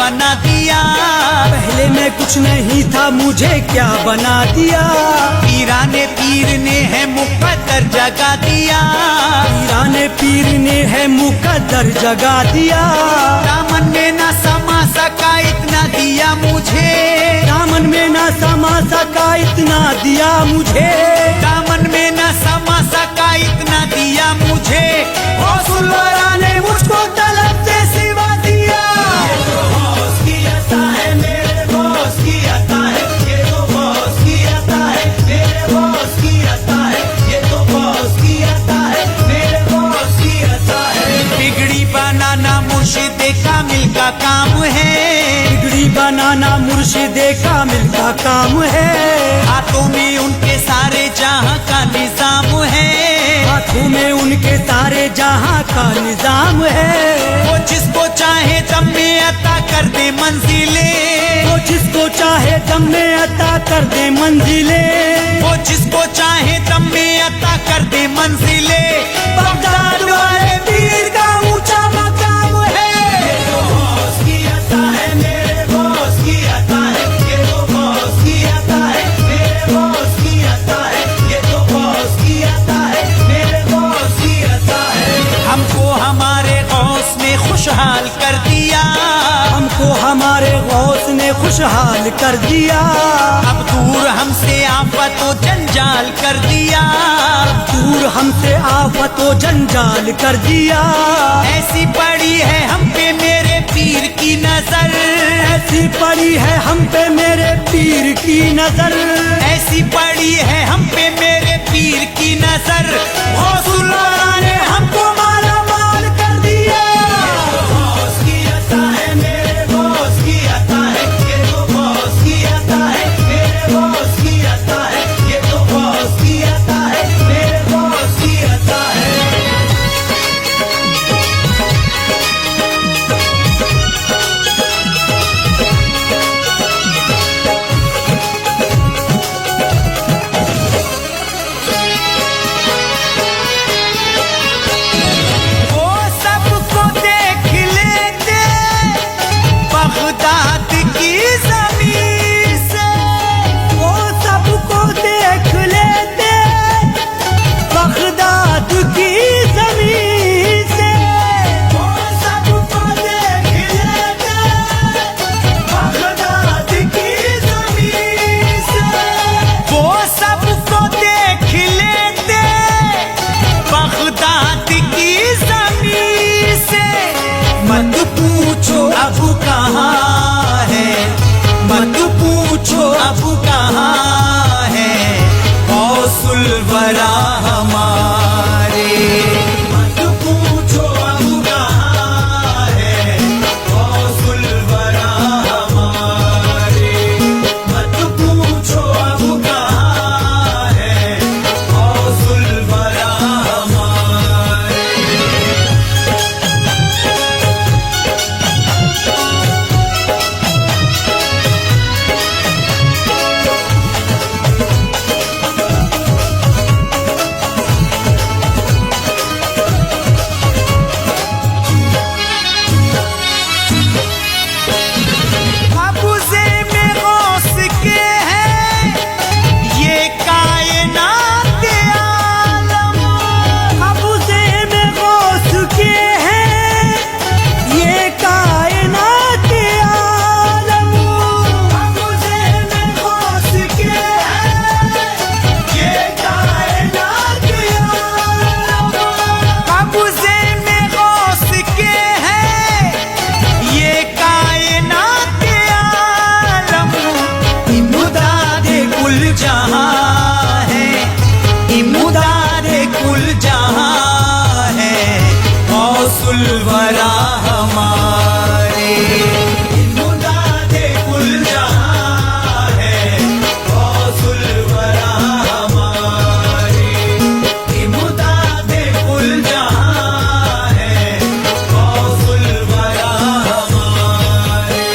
बना दिया। पहले मैं कुछ नहीं था, मुझे क्या बना दिया। पीराने पीर ने है मुकद्दर जगा दिया। पीराने पीर ने है मुकद्दर जगा दिया। दामन में ना समा सका इतना दिया मुझे। दामन में ना समा सका इतना दिया मुझे। दामन में ना समा सका इतना दिया मुझे। गौसुल्वरा ने मुझको तलब से सिवा दिया। ये तो गौस की अता है, मेरे गौस की अता है। ये तो गौस की अता है, मेरे गौस की अता है। ये तो गौस की अता है, मेरे गौस की अता है। बिगड़ी बनाना मुर्शिद कामिल का काम है। बिगड़ी बनाना मुर्शिद कामिल का काम है। हाथों में उनके सारे जहां का निजाम है। हाथों में उनके सारे जहां का निजाम है। वो जिसको चाहे दम में अता कर दे मंजिले। वो जिसको चाहे दम में अता कर दे मंजिले। वो जिसको चाहे दम में अता कर दे मंजिले। बगदाद वाले पीर का ऊंचा मकाम है। ये तो गौस की अता है, मेरे गौस की अता है। ये तो गौस की अता है, मेरे गौस की अता है। ये तो गौस की अता है, मेरे गौस की अता है। हमको हमारे गौस ने खुशहाल कर दिया। हमको हमारे गौस ने खुशहाल कर दिया। अब दूर हमसे आफत व जंजाल कर दिया। दूर हमसे आफत व जंजाल कर दिया। ऐसी पड़ी है हम पे मेरे पीर की नजर। ऐसी पड़ी है हम पे मेरे पीर की नजर। ऐसी पड़ी है हम पे मेरे पीर की नजर। गौसुल्वरा ने हमको माला माल कर दिया। ये तो गौस की अता है, मेरे गौस की अता है। ये तो गौस की अता है, मेरे गौस की अता है। ये तो गौस की अता है, मेरे गौस की अता है। वो सबको देख लेते बगदाद की ज़मीन से। वो सबको देख लेते बगदाद की ज़मीन से। वो सबको देख लेते बगदाद की ज़मीन से। वो सबको देख लेते बगदाद की ज़मीन से। मत पूछो अब कहाँ है। मत पूछो अब कहाँ है गौसुल्वरा हमारे। मत पूछो अब कहाँ है गौसुल्वरा हमारे। मत पूछो अब कहाँ है गौसुल्वरा हमारे। कब्ज़े में गौस के हैं ये कायनात आलम। कब्ज़े में गौस के हैं ये कायनात आलम। कब्ज़े में गौस के हैं ये कायनात आलम। कब्ज़े में गौस के हैं ये कायनात आलम। इमदादे कुल जहां है। इमदादे कुल जहां है गौसुल्वरा हमारे। इमदादे कुल जहां है गौसुल्वरा हमारे। इमदादे कुल जहां है गौसुल्वरा हमारे।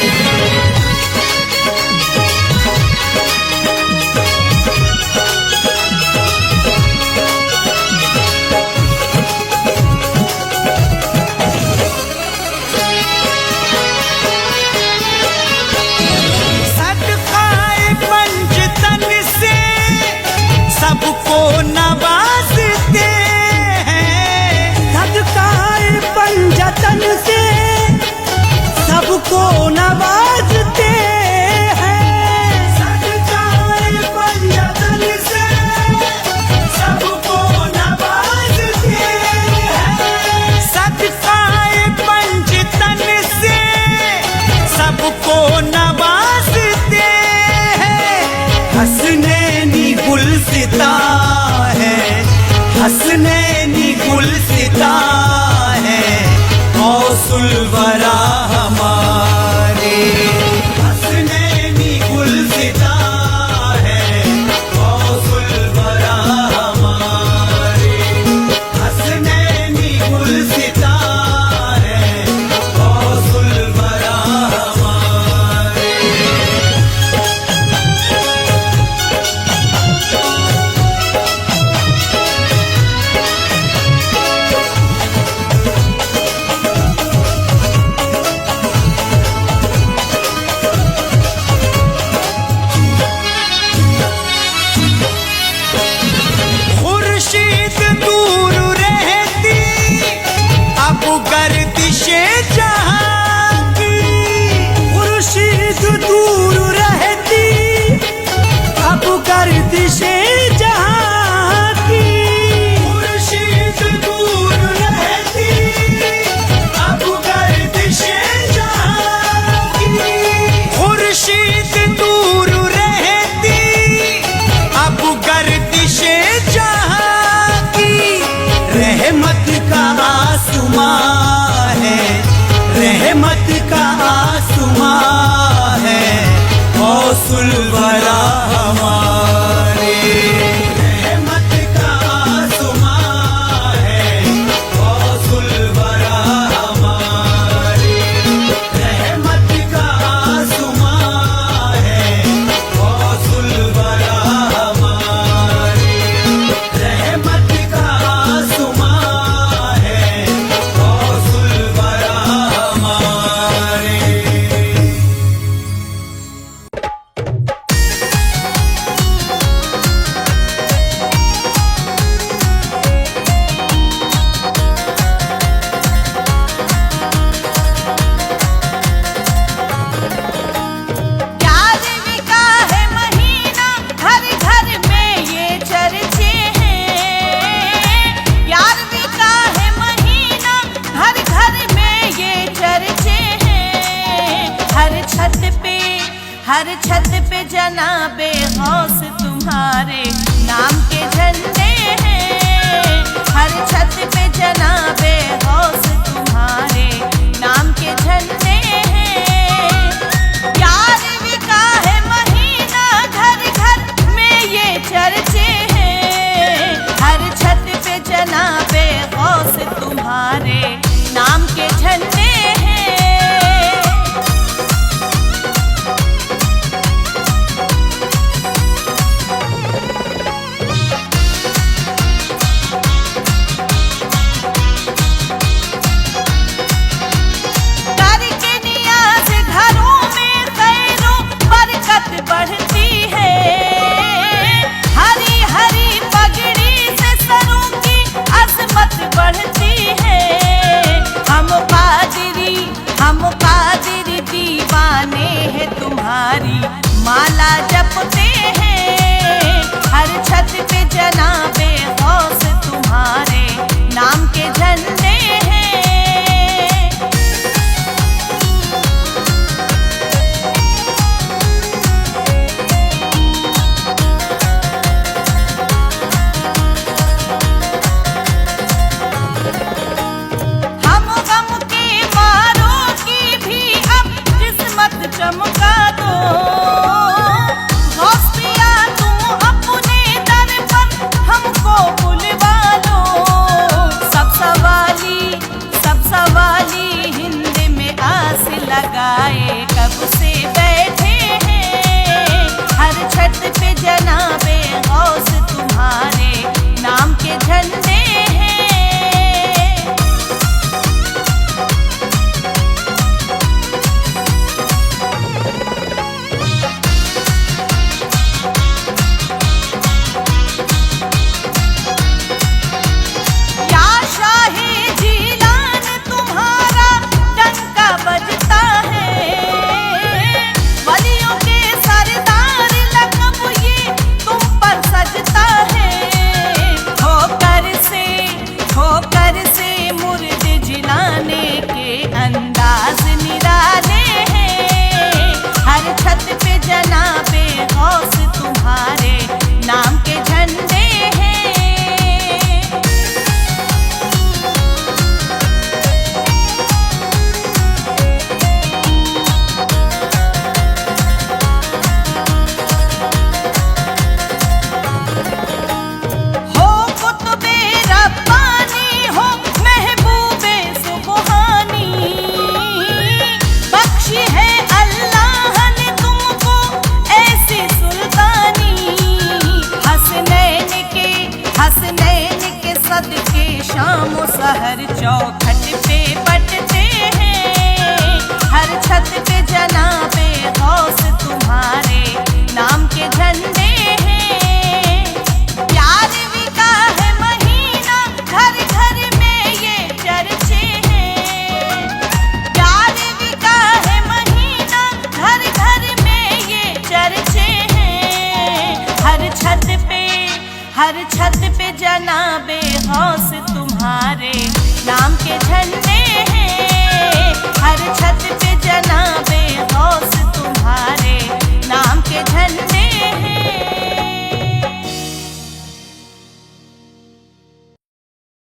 आसमां है, रहमत का आसमां है, गौसुल वरा हमारे। रहमत का आसमां है, गौसुल वरा हमारे। रहमत का आसमां है, गौसुल वरा हमारे। रहमत का आसमां है, गौसुल वरा हमारे। ग्यारहवीं का है महीना, घर घर में ये चर्चे हैं। ग्यारहवीं का है महीना, घर घर में ये चर्चे हैं। हर छत पे जनाबे गौस तुम्हारे नाम के झंडे हैं। हर छत पे जनाबे गौस तुम्हारे नाम के झंडे हैं। ग्यारहवीं का है महीना, घर घर में ये चर्चे हैं। हर छत पे जनाबे गौस तुम्हारे नाम के झंडे हैं। करके नियाज़ घरों में खैरों बरकत बढ़ती है। हरी हरी पगड़ी से सरों की अजमत बढ़ती है। हम कादिरी दीवाने हैं तुम्हारी माला जपते हैं। हर छत पे जनाबे गौस तुम्हारे नाम के झंडे हैं। हम गम के मारों की भी अब किस्मत चमका दो। गौस पिया तुम अपने दर पर हमको बुलवा लो। सब सवाली हिंद में आस लगाए कब से बैठे हैं। हर छत पे जनाबे गौस तुम्हारे नाम के झंडे हैं। या शाहे जीलान तुम्हारा डंका बजता है। वलियों के सरदार लक़ब ये तुम पर सजता है। ठोकर से मुर्द जिलाने के अंदाज निराले हैं। हर छत पे जनाबे गौस तुम्हारे नाम के झंडे हैं। हो कुतुबे रब्बानी हो महबूबे सुबहानी। बख्शी है अल्लाह ने तुमको ऐसी सुल्तानी। हसनैन के सदके शाम सहर चौखट पे बटते हैं। हर छत पे जनाबे गौस तुम्हारे